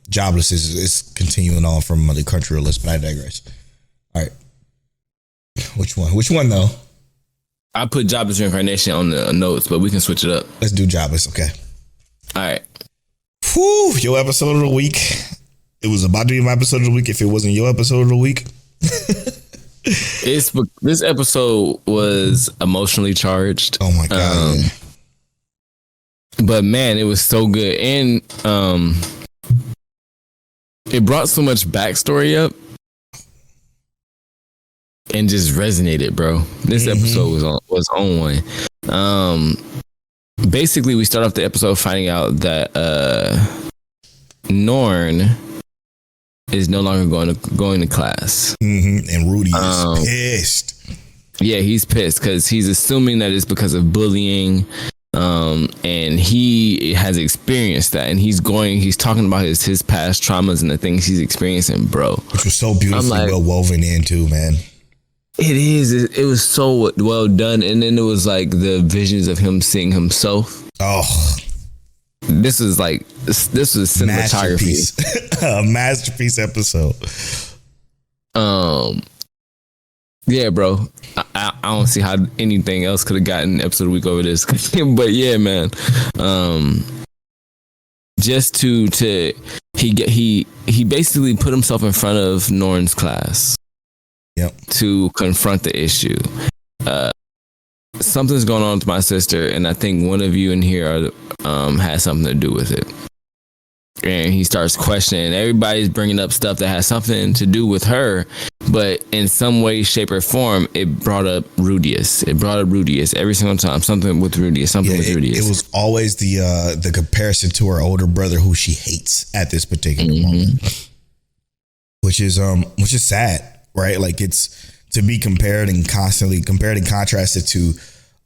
Jobless is continuing on from the Crunchyroll list, but I digress. All right. Which one though? I put Jobless Reincarnation on the notes, but we can switch it up. Let's do Jobless, okay. All right. Whew, your episode of the week. It was about to be my episode of the week if it wasn't your episode of the week. This episode was emotionally charged. Oh my God. But man, it was so good. And it brought so much backstory up and just resonated, bro. This episode was on one. Basically, we start off the episode finding out that Norn is no longer going to class. And Rudy is pissed. Yeah, he's pissed because he's assuming that it's because of bullying. And he has experienced that, and he's talking about his past traumas and the things he's experiencing, bro. Which was so beautifully well woven in too, man. It is. It was so well done. And then it was like the visions of him seeing himself. Oh, this was cinematography. A masterpiece episode. Yeah, bro. I don't see how anything else could have gotten episode of the week over this. But yeah, man. Just he basically put himself in front of Norn's class. Yep. To confront the issue. Something's going on with my sister, and I think one of you in here has something to do with it. And he starts questioning. Everybody's bringing up stuff that has something to do with her, but in some way, shape, or form, it brought up Rudius. Every single time. Something with Rudius. It was always the comparison to her older brother, who she hates at this particular moment, which is sad, right? Like, it's to be compared and contrasted to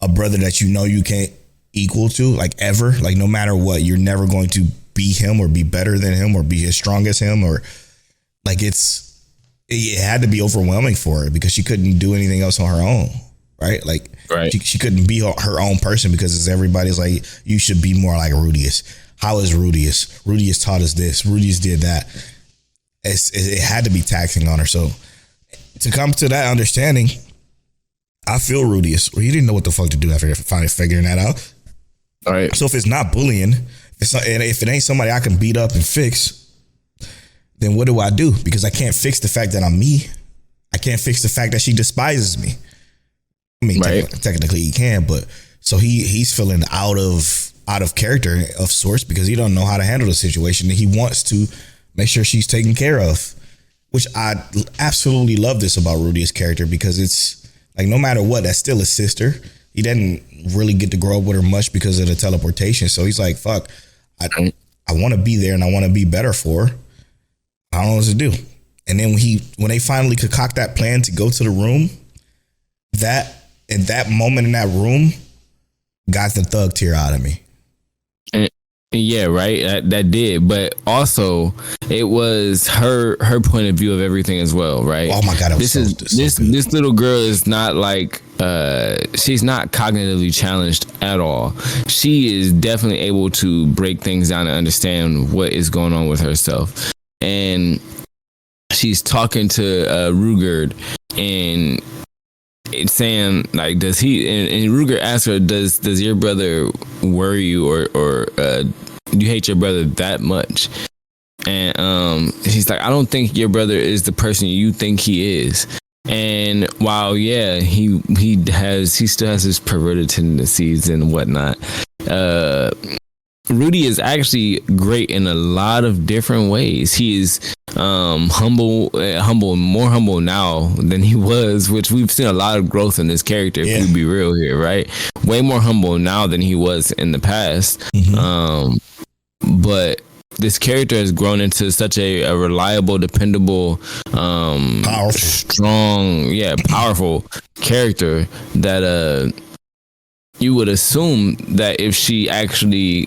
a brother that you can't equal to, like ever. Like no matter what, you're never going to be him or be better than him or be as strong as him, or like it had to be overwhelming for her because she couldn't do anything else on her own, right? Like she couldn't be her own person because everybody's like, you should be more like Rudius. How is Rudius? Rudius taught us this. Rudius did that. It had to be taxing on her. So to come to that understanding, I feel Rudius. Well, he didn't know what the fuck to do after finally figuring that out. All right. So if it's not bullying, if it ain't somebody I can beat up and fix, then what do I do? Because I can't fix the fact that I'm me. I can't fix the fact that she despises me. I mean, technically he can, but so he's feeling out of character of sorts because he don't know how to handle the situation, and he wants to make sure she's taken care of. Which I absolutely love this about Rudius' character because it's like no matter what, that's still his sister. He didn't really get to grow up with her much because of the teleportation. So he's like, fuck, I want to be there and I want to be better for her. I don't know what to do. And then when they finally concoct that plan to go to the room, that moment in that room got the thug tear out of me. Yeah, right. That did, but also it was her point of view of everything as well, right? Oh my god, this little girl is not like she's not cognitively challenged at all. She is definitely able to break things down and understand what is going on with herself, and she's talking to Rugerd and it's saying like, does he? And Ruger asks her, does your brother worry you or do you hate your brother that much? And he's like, I don't think your brother is the person you think he is. And while he still has his perverted tendencies and whatnot, Rudy is actually great in a lot of different ways. He is more humble now than he was, which we've seen a lot of growth in this character, if we be real here, right? Way more humble now than he was in the past. Mm-hmm. But this character has grown into such a reliable, dependable, powerful, strong, powerful character that you would assume that if she actually,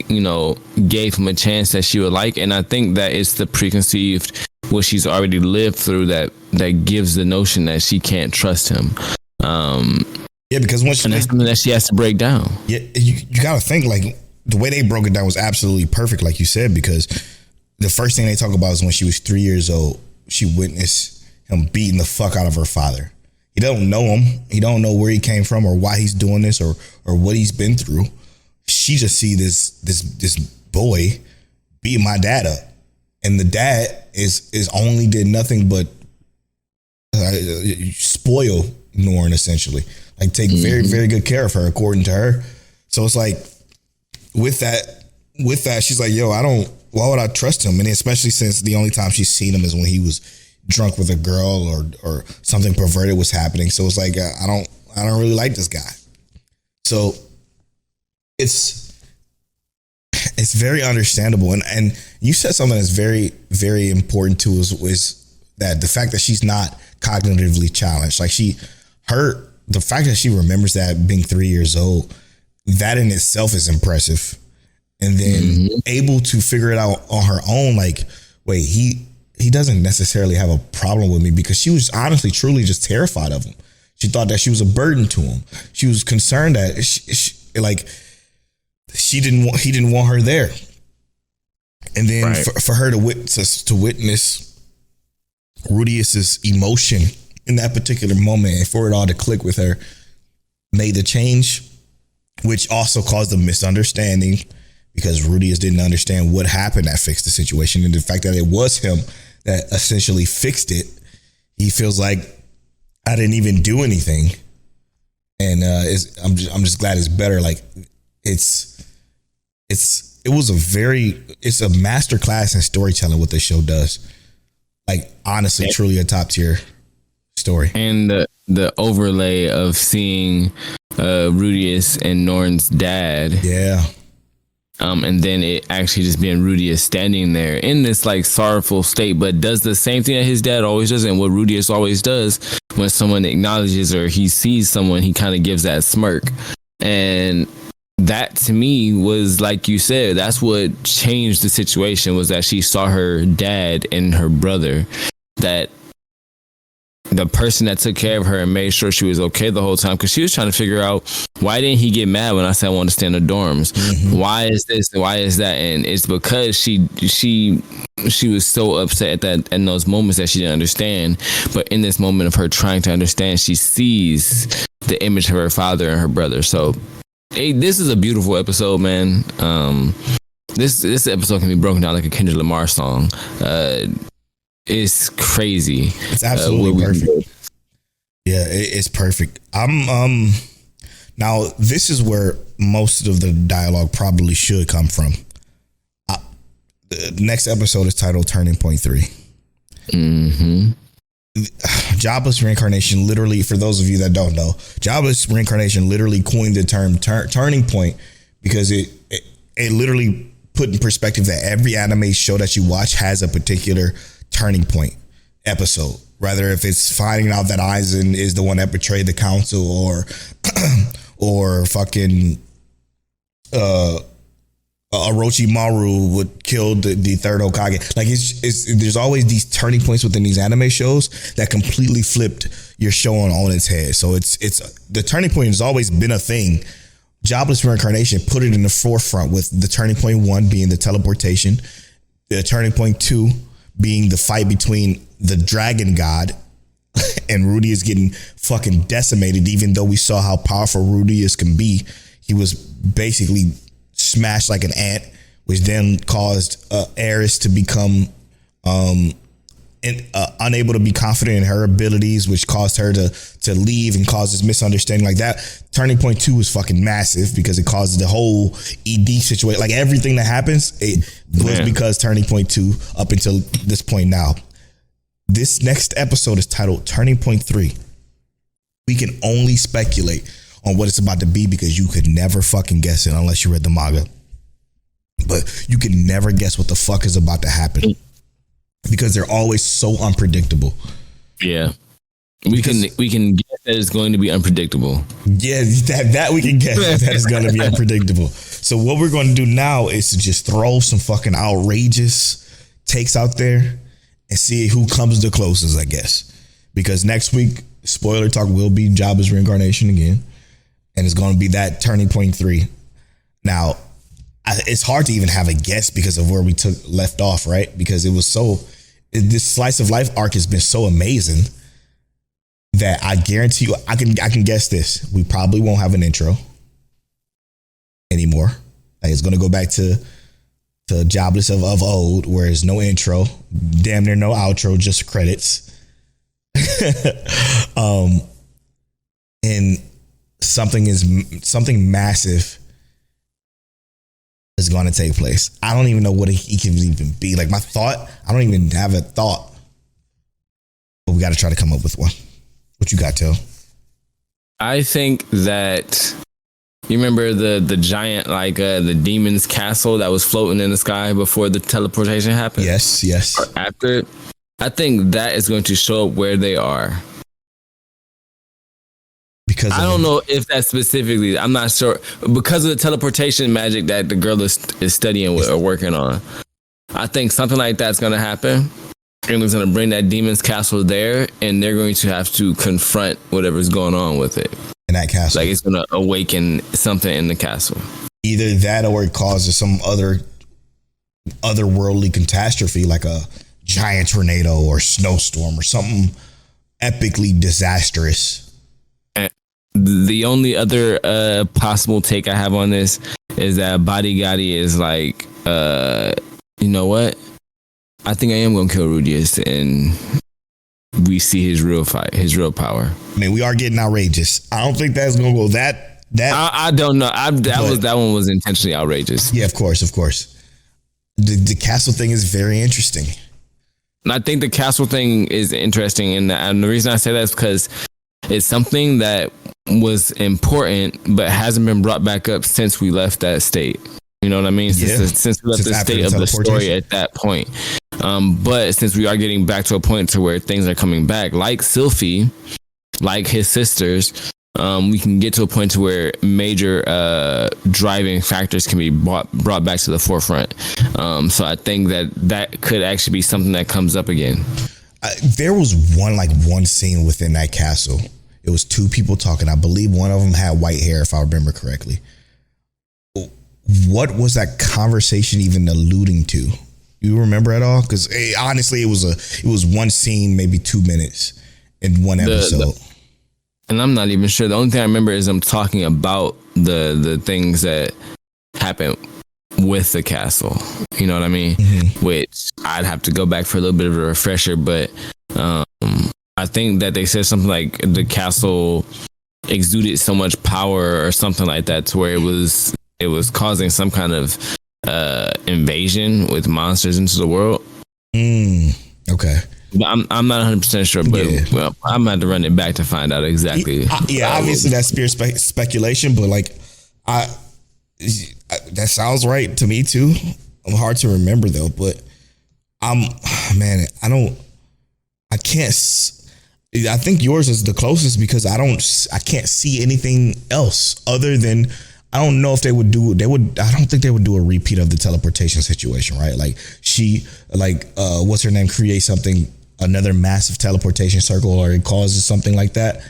gave him a chance that she would like. And I think that it's the preconceived what she's already lived through that gives the notion that she can't trust him. Because once that's something that she has to break down. Yeah, you got to think like the way they broke it down was absolutely perfect, like you said, because the first thing they talk about is when she was 3 years old, she witnessed him beating the fuck out of her father. He don't know him. He don't know where he came from or why he's doing this or what he's been through. She just see this boy beating my dad up, and the dad is only did nothing but spoil Norn, essentially, like take very, very good care of her, according to her. So it's like with that, she's like, yo, why would I trust him? And especially since the only time she's seen him is when he was drunk with a girl or something perverted was happening. So it's like, I don't really like this guy. So it's very understandable. And you said something that's very, very important too, is that the fact that she's not cognitively challenged, like the fact that she remembers that being 3 years old, that in itself is impressive. And then able to figure it out on her own, like, wait, he doesn't necessarily have a problem with me, because she was honestly, truly just terrified of him. She thought that she was a burden to him. She was concerned that he didn't want her there. And then for her to witness Rudius's emotion in that particular moment, and for it all to click with her, made the change, which also caused a misunderstanding, because Rudius didn't understand what happened that fixed the situation, and the fact that it was him that essentially fixed it. He feels like, I didn't even do anything, and I'm just glad it's better. Like it's a masterclass in storytelling what this show does. Like honestly, truly a top tier story. And the overlay of seeing Rudius and Norn's dad. Yeah. And then it actually just being Rudius standing there in this like sorrowful state, but does the same thing that his dad always does, and what Rudius always does when someone acknowledges or he sees someone, he kind of gives that smirk. And that to me was, like you said, that's what changed the situation, was that she saw her dad and her brother, that the person that took care of her and made sure she was okay the whole time, because she was trying to figure out, why didn't he get mad when I said I wanted to stay in the dorms? Why is this? Why is that? And it's because she was so upset in those moments that she didn't understand. But in this moment of her trying to understand, she sees the image of her father and her brother. So hey, this is a beautiful episode, man. This episode can be broken down like a Kendrick Lamar song. It's crazy. It's absolutely perfect. Yeah, it's perfect. Now this is where most of the dialogue probably should come from. The next episode is titled Turning Point 3. Jobless Reincarnation, literally, for those of you that don't know, Jobless Reincarnation literally coined the term turning point, because it literally put in perspective that every anime show that you watch has a particular turning point episode. Rather, if it's finding out that Aizen is the one that betrayed the council, or fucking Orochimaru would kill the third Hokage. Like there's always these turning points within these anime shows that completely flipped your show on its head. So it's the turning point has always been a thing. Jobless Reincarnation put it in the forefront, with the turning point 1 being the teleportation, the turning point 2 being the fight between the dragon god and Rudeus getting fucking decimated. Even though we saw how powerful Rudeus can be, he was basically smashed like an ant, which then caused Eris to become unable to be confident in her abilities, which caused her to leave and caused this misunderstanding like that. Turning point 2 is fucking massive, because it causes the whole ED situation. Like everything that happens, it was because turning point 2 up until this point now. This next episode is titled Turning Point 3. We can only speculate on what it's about to be, because you could never fucking guess it unless you read the manga. But you can never guess what the fuck is about to happen, because they're always so unpredictable. Yeah. We can guess that it's going to be unpredictable. Yeah, that we can guess that it's going to be unpredictable. So what we're going to do now is to just throw some fucking outrageous takes out there and see who comes the closest, I guess. Because next week, spoiler talk will be Jobless Reincarnation again. And it's going to be that Turning Point 3. Now, it's hard to even have a guess because of where we left off, right? Because it was this slice of life arc has been so amazing that I guarantee you, I can guess this. We probably won't have an intro anymore. Like, it's going to go back to Jobless of old, where there's no intro, damn near no outro, just credits. And something massive is going to take place. I don't even know what he can even be. Like, I don't even have a thought. But we got to try to come up with one. What you got, Till? I think that, you remember the giant, like the demon's castle that was floating in the sky before the teleportation happened? Yes. Or after, I think that is going to show up where they are. Because I don't know if that's specifically, I'm not sure, because of the teleportation magic that the girl is studying or working on. I think something like that's going to happen, and it's going to bring that demon's castle there, and they're going to have to confront whatever's going on with it in that castle. Like, it's going to awaken something in the castle. Either that, or it causes some otherworldly catastrophe, like a giant tornado or snowstorm or something epically disastrous. The only other possible take I have on this is that Body Gotti is like, you know what? I think I am going to kill Rudeus, and we see his real fight, his real power. I mean, we are getting outrageous. I don't think that's going to go that. I don't know. That one was intentionally outrageous. Yeah, of course. The castle thing is very interesting. And I think the castle thing is interesting, and the reason I say that is because it's something that was important, but hasn't been brought back up since we left that state. You know what I mean? Since we left the state of the story at that point. But since we are getting back to a point to where things are coming back, like Sylphie, like his sisters, we can get to a point to where major driving factors can be brought back to the forefront. So I think that could actually be something that comes up again. There was one scene within that castle. It was two people talking. I believe one of them had white hair, if I remember correctly. What was that conversation even alluding to? You remember at all? Because honestly, it was one scene, maybe 2 minutes in one episode. And I'm not even sure. The only thing I remember is them talking about the things that happened with the castle. You know what I mean? Mm-hmm. Which I'd have to go back for a little bit of a refresher, but I think that they said something like the castle exuded so much power or something like that to where it was causing some kind of invasion with monsters into the world. Okay. But I'm not 100% sure, but well, I'm going to run it back to find out exactly. Obviously that's pure speculation, but like that sounds right to me too. I'm hard to remember though, but I think yours is the closest because I can't see anything else other than I don't know if I don't think they would do a repeat of the teleportation situation, right? Like what's her name, create something, another massive teleportation circle, or it causes something like that.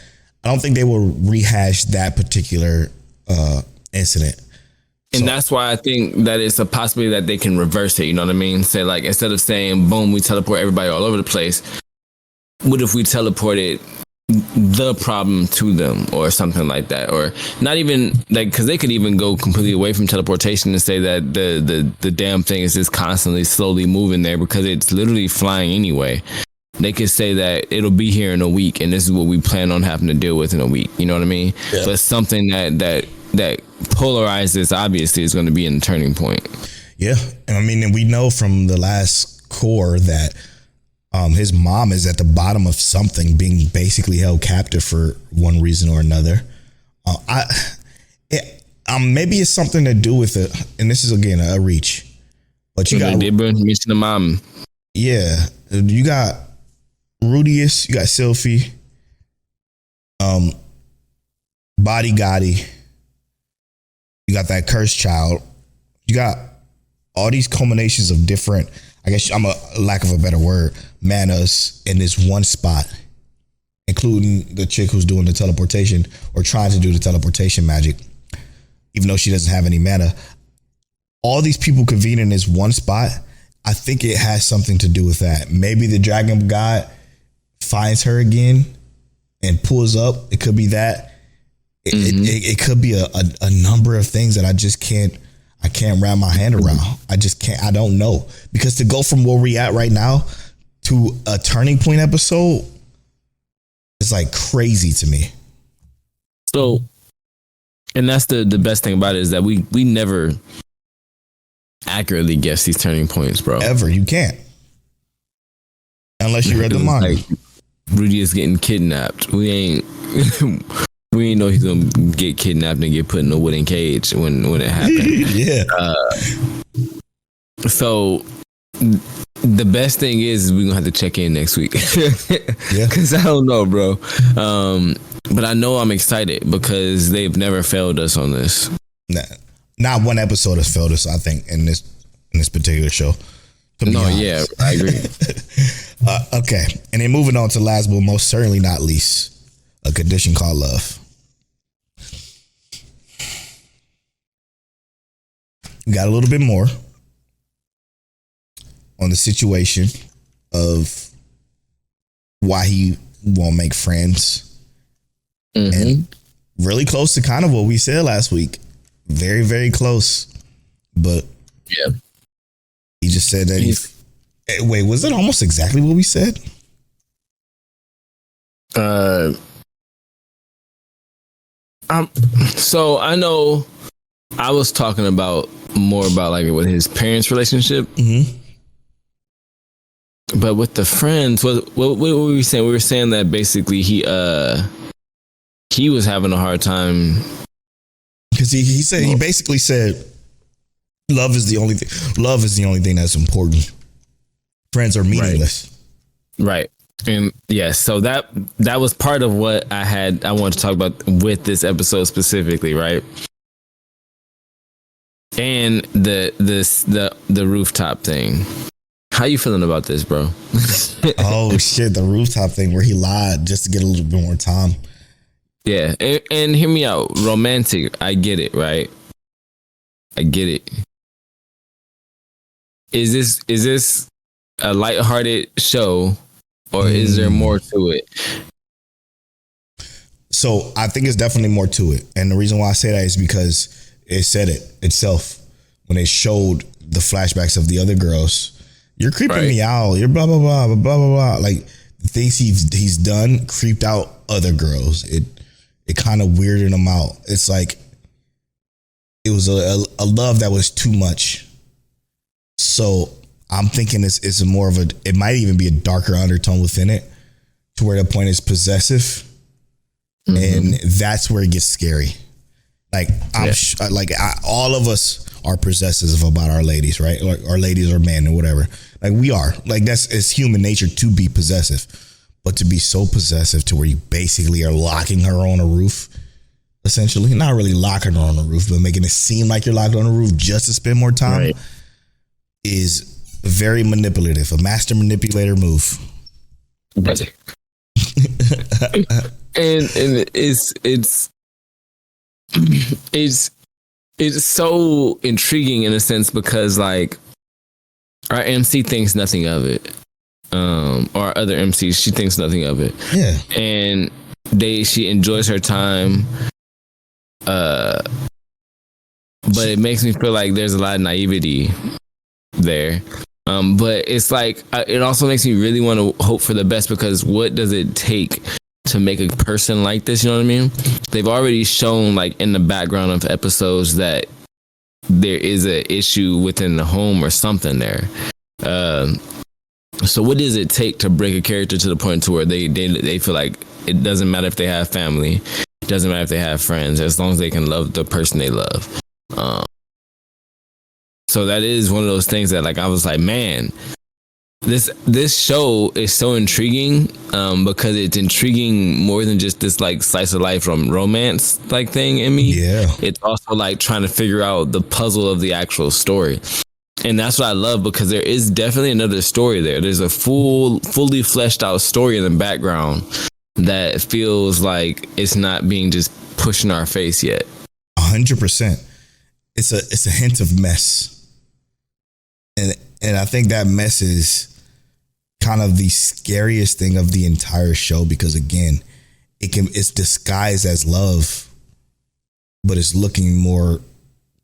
I don't think they will rehash that particular incident. And that's why I think that it's a possibility that they can reverse it. You know what I mean? Say like, instead of saying, boom, we teleport everybody all over the place. What if we teleported the problem to them or something like that? Or not even like, because they could even go completely away from teleportation and say that the damn thing is just constantly slowly moving there because it's literally flying anyway. They could say that it'll be here in a week and this is what we plan on having to deal with in a week. You know what I mean? Yeah. But something that polarizes obviously is going to be in the turning point. Yeah. And I mean, and we know from the last core that his mom is at the bottom of something, being basically held captive for one reason or another. Maybe it's something to do with it. And this is again a reach, but you got mention the mom. Yeah. You got Rudius, you got Sylphie, Body Gotti, you got that cursed child, you got all these culminations of different, I guess I'm a lack of a better word, manas in this one spot, including the chick who's doing the teleportation or trying to do the teleportation magic, even though she doesn't have any mana. All these people convene in this one spot. I think it has something to do with that. Maybe the dragon god finds her again and pulls up. It could be that. It could be a number of things that I can't wrap my hand around. I don't know. Because to go from where we at right now to a turning point episode is like crazy to me. So, and that's the best thing about it is that we never accurately guess these turning points, bro. Ever. You can't. Unless you read the manga. Like, Rudy is getting kidnapped. We ain't know he's gonna get kidnapped and get put in a wooden cage when it happened. Yeah. So the best thing is we're gonna have to check in next week. Yeah. Cause I don't know, bro. But I know I'm excited because they've never failed us on this. Nah, not one episode has failed us, I think, in this particular show. No, yeah, I agree. Okay. And then moving on to last but most certainly not least, a condition called love. We got a little bit more on the situation of why he won't make friends. And really close to kind of what we said last week. Very, very close. But yeah, he just said that wait, was it almost exactly what we said? So I know I was talking about more about like with his parents' relationship. But with the friends, what were we saying? We were saying that basically he was having a hard time because he basically said love is the only thing that's important. Friends are meaningless. Right. And yes, so that was part of what I wanted to talk about with this episode specifically, right? And the rooftop thing. How you feeling about this, bro? Oh shit, the rooftop thing where he lied just to get a little bit more time. Yeah, and hear me out. Romantic, I get it, right? I get it. Is this a lighthearted show, or is there more to it? So I think it's definitely more to it, and the reason why I say that is because it said it itself when they showed the flashbacks of the other girls. You're creeping me out. You're blah blah blah blah blah blah. Like the things he's done creeped out other girls. It kind of weirded him out. It's like it was a love that was too much. So I'm thinking it's more of it might even be a darker undertone within it, to where the point is possessive, and that's where it gets scary. Like all of us are possessive about our ladies, right? Like our ladies or men or whatever. Like we are. Like it's human nature to be possessive, but to be so possessive to where you basically are locking her on a roof, essentially, not really locking her on a roof, but making it seem like you're locked on a roof just to spend more time, is very manipulative, a master manipulator move. and it's so intriguing in a sense because like our MC thinks nothing of it, or other MCs, she thinks nothing of it. Yeah, and she enjoys her time, but it makes me feel like there's a lot of naivety there. But it's like it also makes me really want to hope for the best, because what does it take to make a person like this? You know what I mean? They've already shown like in the background of episodes that there is an issue within the home or something there. So what does it take to break a character to the point to where they feel like it doesn't matter if they have family, it doesn't matter if they have friends, as long as they can love the person they love. So that is one of those things that like I was like, man, this show is so intriguing, because it's intriguing more than just this like slice of life from romance like thing in me. Yeah, it's also like trying to figure out the puzzle of the actual story, and that's what I love, because there is definitely another story there. There's a fully fleshed out story in the background that feels like it's not being just pushed in our face yet. 100%. It's a hint of mess. And I think that mess is kind of the scariest thing of the entire show, because again, it's disguised as love, but it's looking more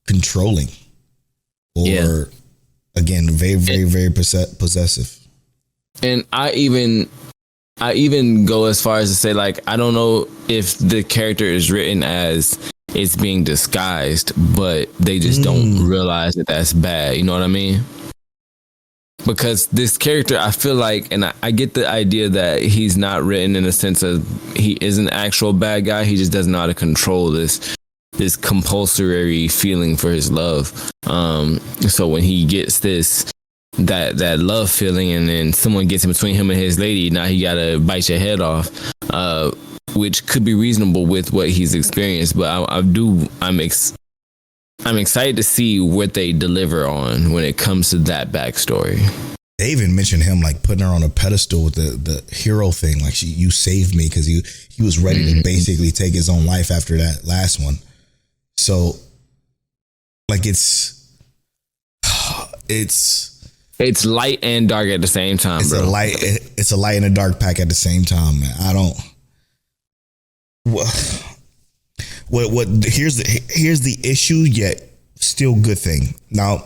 controlling, or again, very, very, very possessive. And I even go as far as to say, like, I don't know if the character is written as it's being disguised, but they just don't realize that that's bad. You know what I mean? Because this character, I feel like, and I get the idea that he's not written in a sense of he is an actual bad guy. He just doesn't know how to control this compulsory feeling for his love. So when he gets that love feeling, and then someone gets in between him and his lady, now he gotta bite your head off, which could be reasonable with what he's experienced. But I'm excited to see what they deliver on when it comes to that backstory. They even mentioned him like putting her on a pedestal with the hero thing. Like you saved me, because he was ready to basically take his own life after that last one. So like it's light and dark at the same time, it's bro. It's a light and a dark pack at the same time, man. Here's the issue, yet still good thing. Now,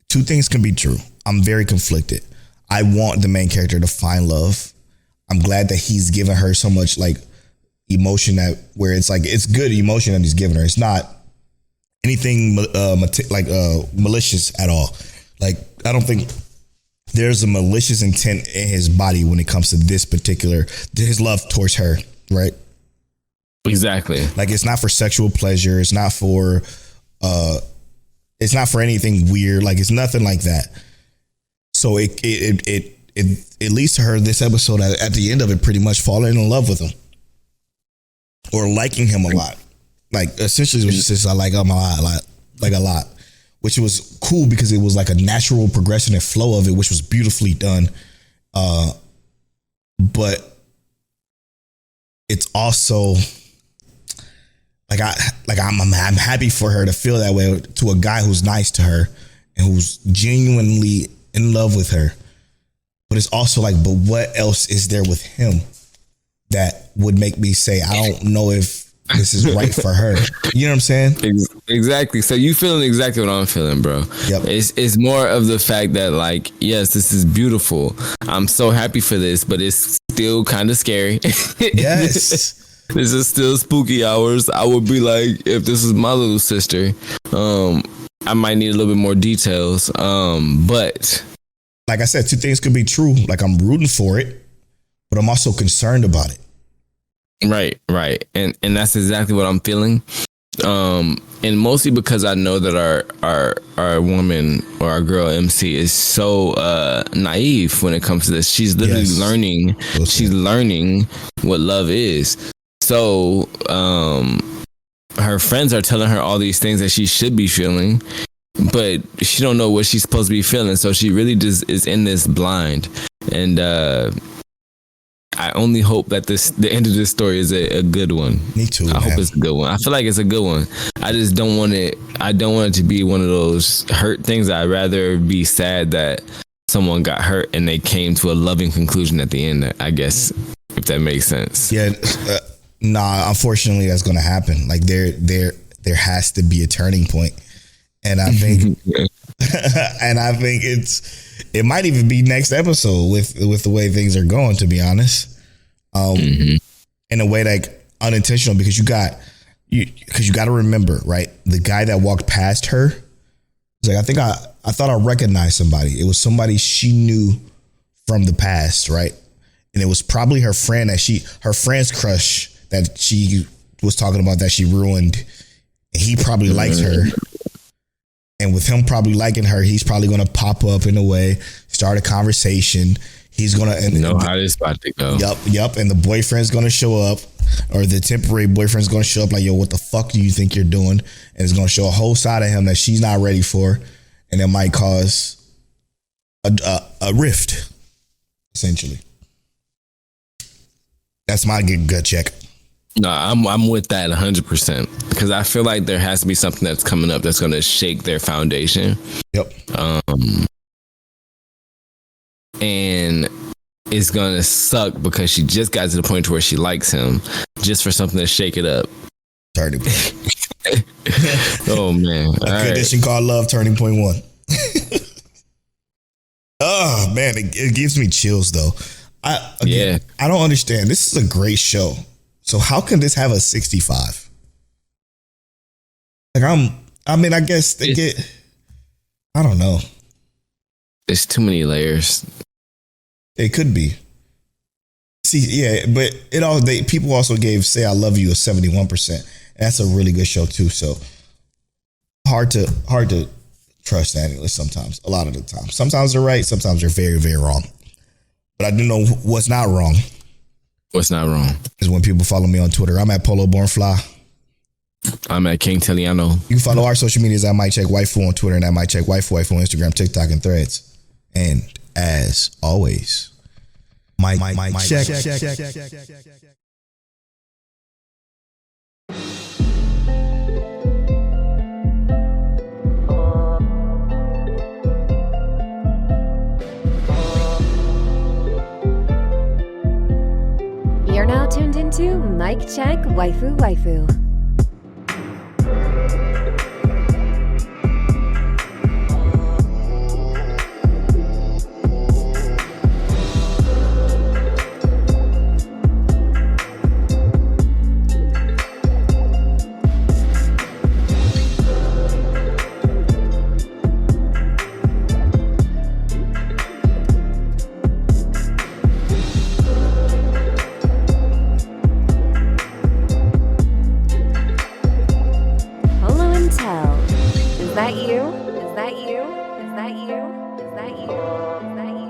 two things can be true. I'm very conflicted. I want the main character to find love. I'm glad that he's given her so much like emotion, that where it's like it's good emotion that he's giving her. It's not anything malicious at all. Like I don't think there's a malicious intent in his body when it comes to his love towards her, right? Exactly. Like it's not for sexual pleasure. It's not for anything weird. Like it's nothing like that. So it it leads to her this episode at the end of it pretty much falling in love with him or liking him a lot. Like essentially it was just this, I like him a lot, which was cool because it was like a natural progression and flow of it, which was beautifully done. But it's also like I'm happy for her to feel that way to a guy who's nice to her and who's genuinely in love with her. But it's also like, but what else is there with him that would make me say, I don't know if this is right for her? You know what I'm saying? Exactly. So you feeling exactly what I'm feeling, bro. Yep. It's more of the fact that like, yes, this is beautiful. I'm so happy for this, but it's still kind of scary. Yes. This is still spooky hours. I would be like, if this is my little sister, I might need a little bit more details. But like I said, two things could be true. Like I'm rooting for it, but I'm also concerned about it. Right. And that's exactly what I'm feeling. And mostly because I know that our woman or our girl MC is so naive when it comes to this. She's literally learning. She's learning what love is. So her friends are telling her all these things that she should be feeling, but she don't know what she's supposed to be feeling. So she really just is in this blind. And I only hope that the end of this story is a good one. Me too. I hope it's a good one. I feel like it's a good one. I just don't want it. I don't want it to be one of those hurt things. I'd rather be sad that someone got hurt and they came to a loving conclusion at the end, I guess, if that makes sense. Yeah. Nah, unfortunately that's going to happen. Like there has to be a turning point. And I think, it might even be next episode with the way things are going, to be honest. In a way like unintentional, because you got to remember, right? The guy that walked past her was like, I thought I recognized somebody. It was somebody she knew from the past, right? And it was probably her friend's crush that she was talking about that she ruined. And he probably liked her. And with him probably liking her, he's probably going to pop up in a way, start a conversation. He's going to know how this about to go. Yep. And the boyfriend's going to show up, or the temporary boyfriend's going to show up like, yo, what the fuck do you think you're doing? And it's going to show a whole side of him that she's not ready for. And it might cause a rift, essentially. That's my gut check. No, I'm with that 100% because I feel like there has to be something that's coming up that's going to shake their foundation. Yep. And it's going to suck because she just got to the point where she likes him just for something to shake it up. Turning point. Oh, man. A condition called love, turning point 1. Oh, man, it gives me chills, though. I don't understand. This is a great show. So how can this have a 65? Like I guess they I don't know. There's too many layers. It could be. See, yeah, but people also gave Say I Love You a 71%. That's a really good show too. So hard to trust analysts sometimes. A lot of the time. Sometimes they're right, sometimes they're very, very wrong. But I do know what's not wrong. What's not wrong? Is when people follow me on Twitter. I'm at Polo Born Fly. I'm at King Teliano. You can follow our social medias at Might Check Waifu on Twitter and at Might Check Waifu on Instagram, TikTok, and Threads. And as always, Might Check. You're now tuned into Mic Check Waifu Waifu. Is that you? Is that you? Is that you? Is that you? Is that you?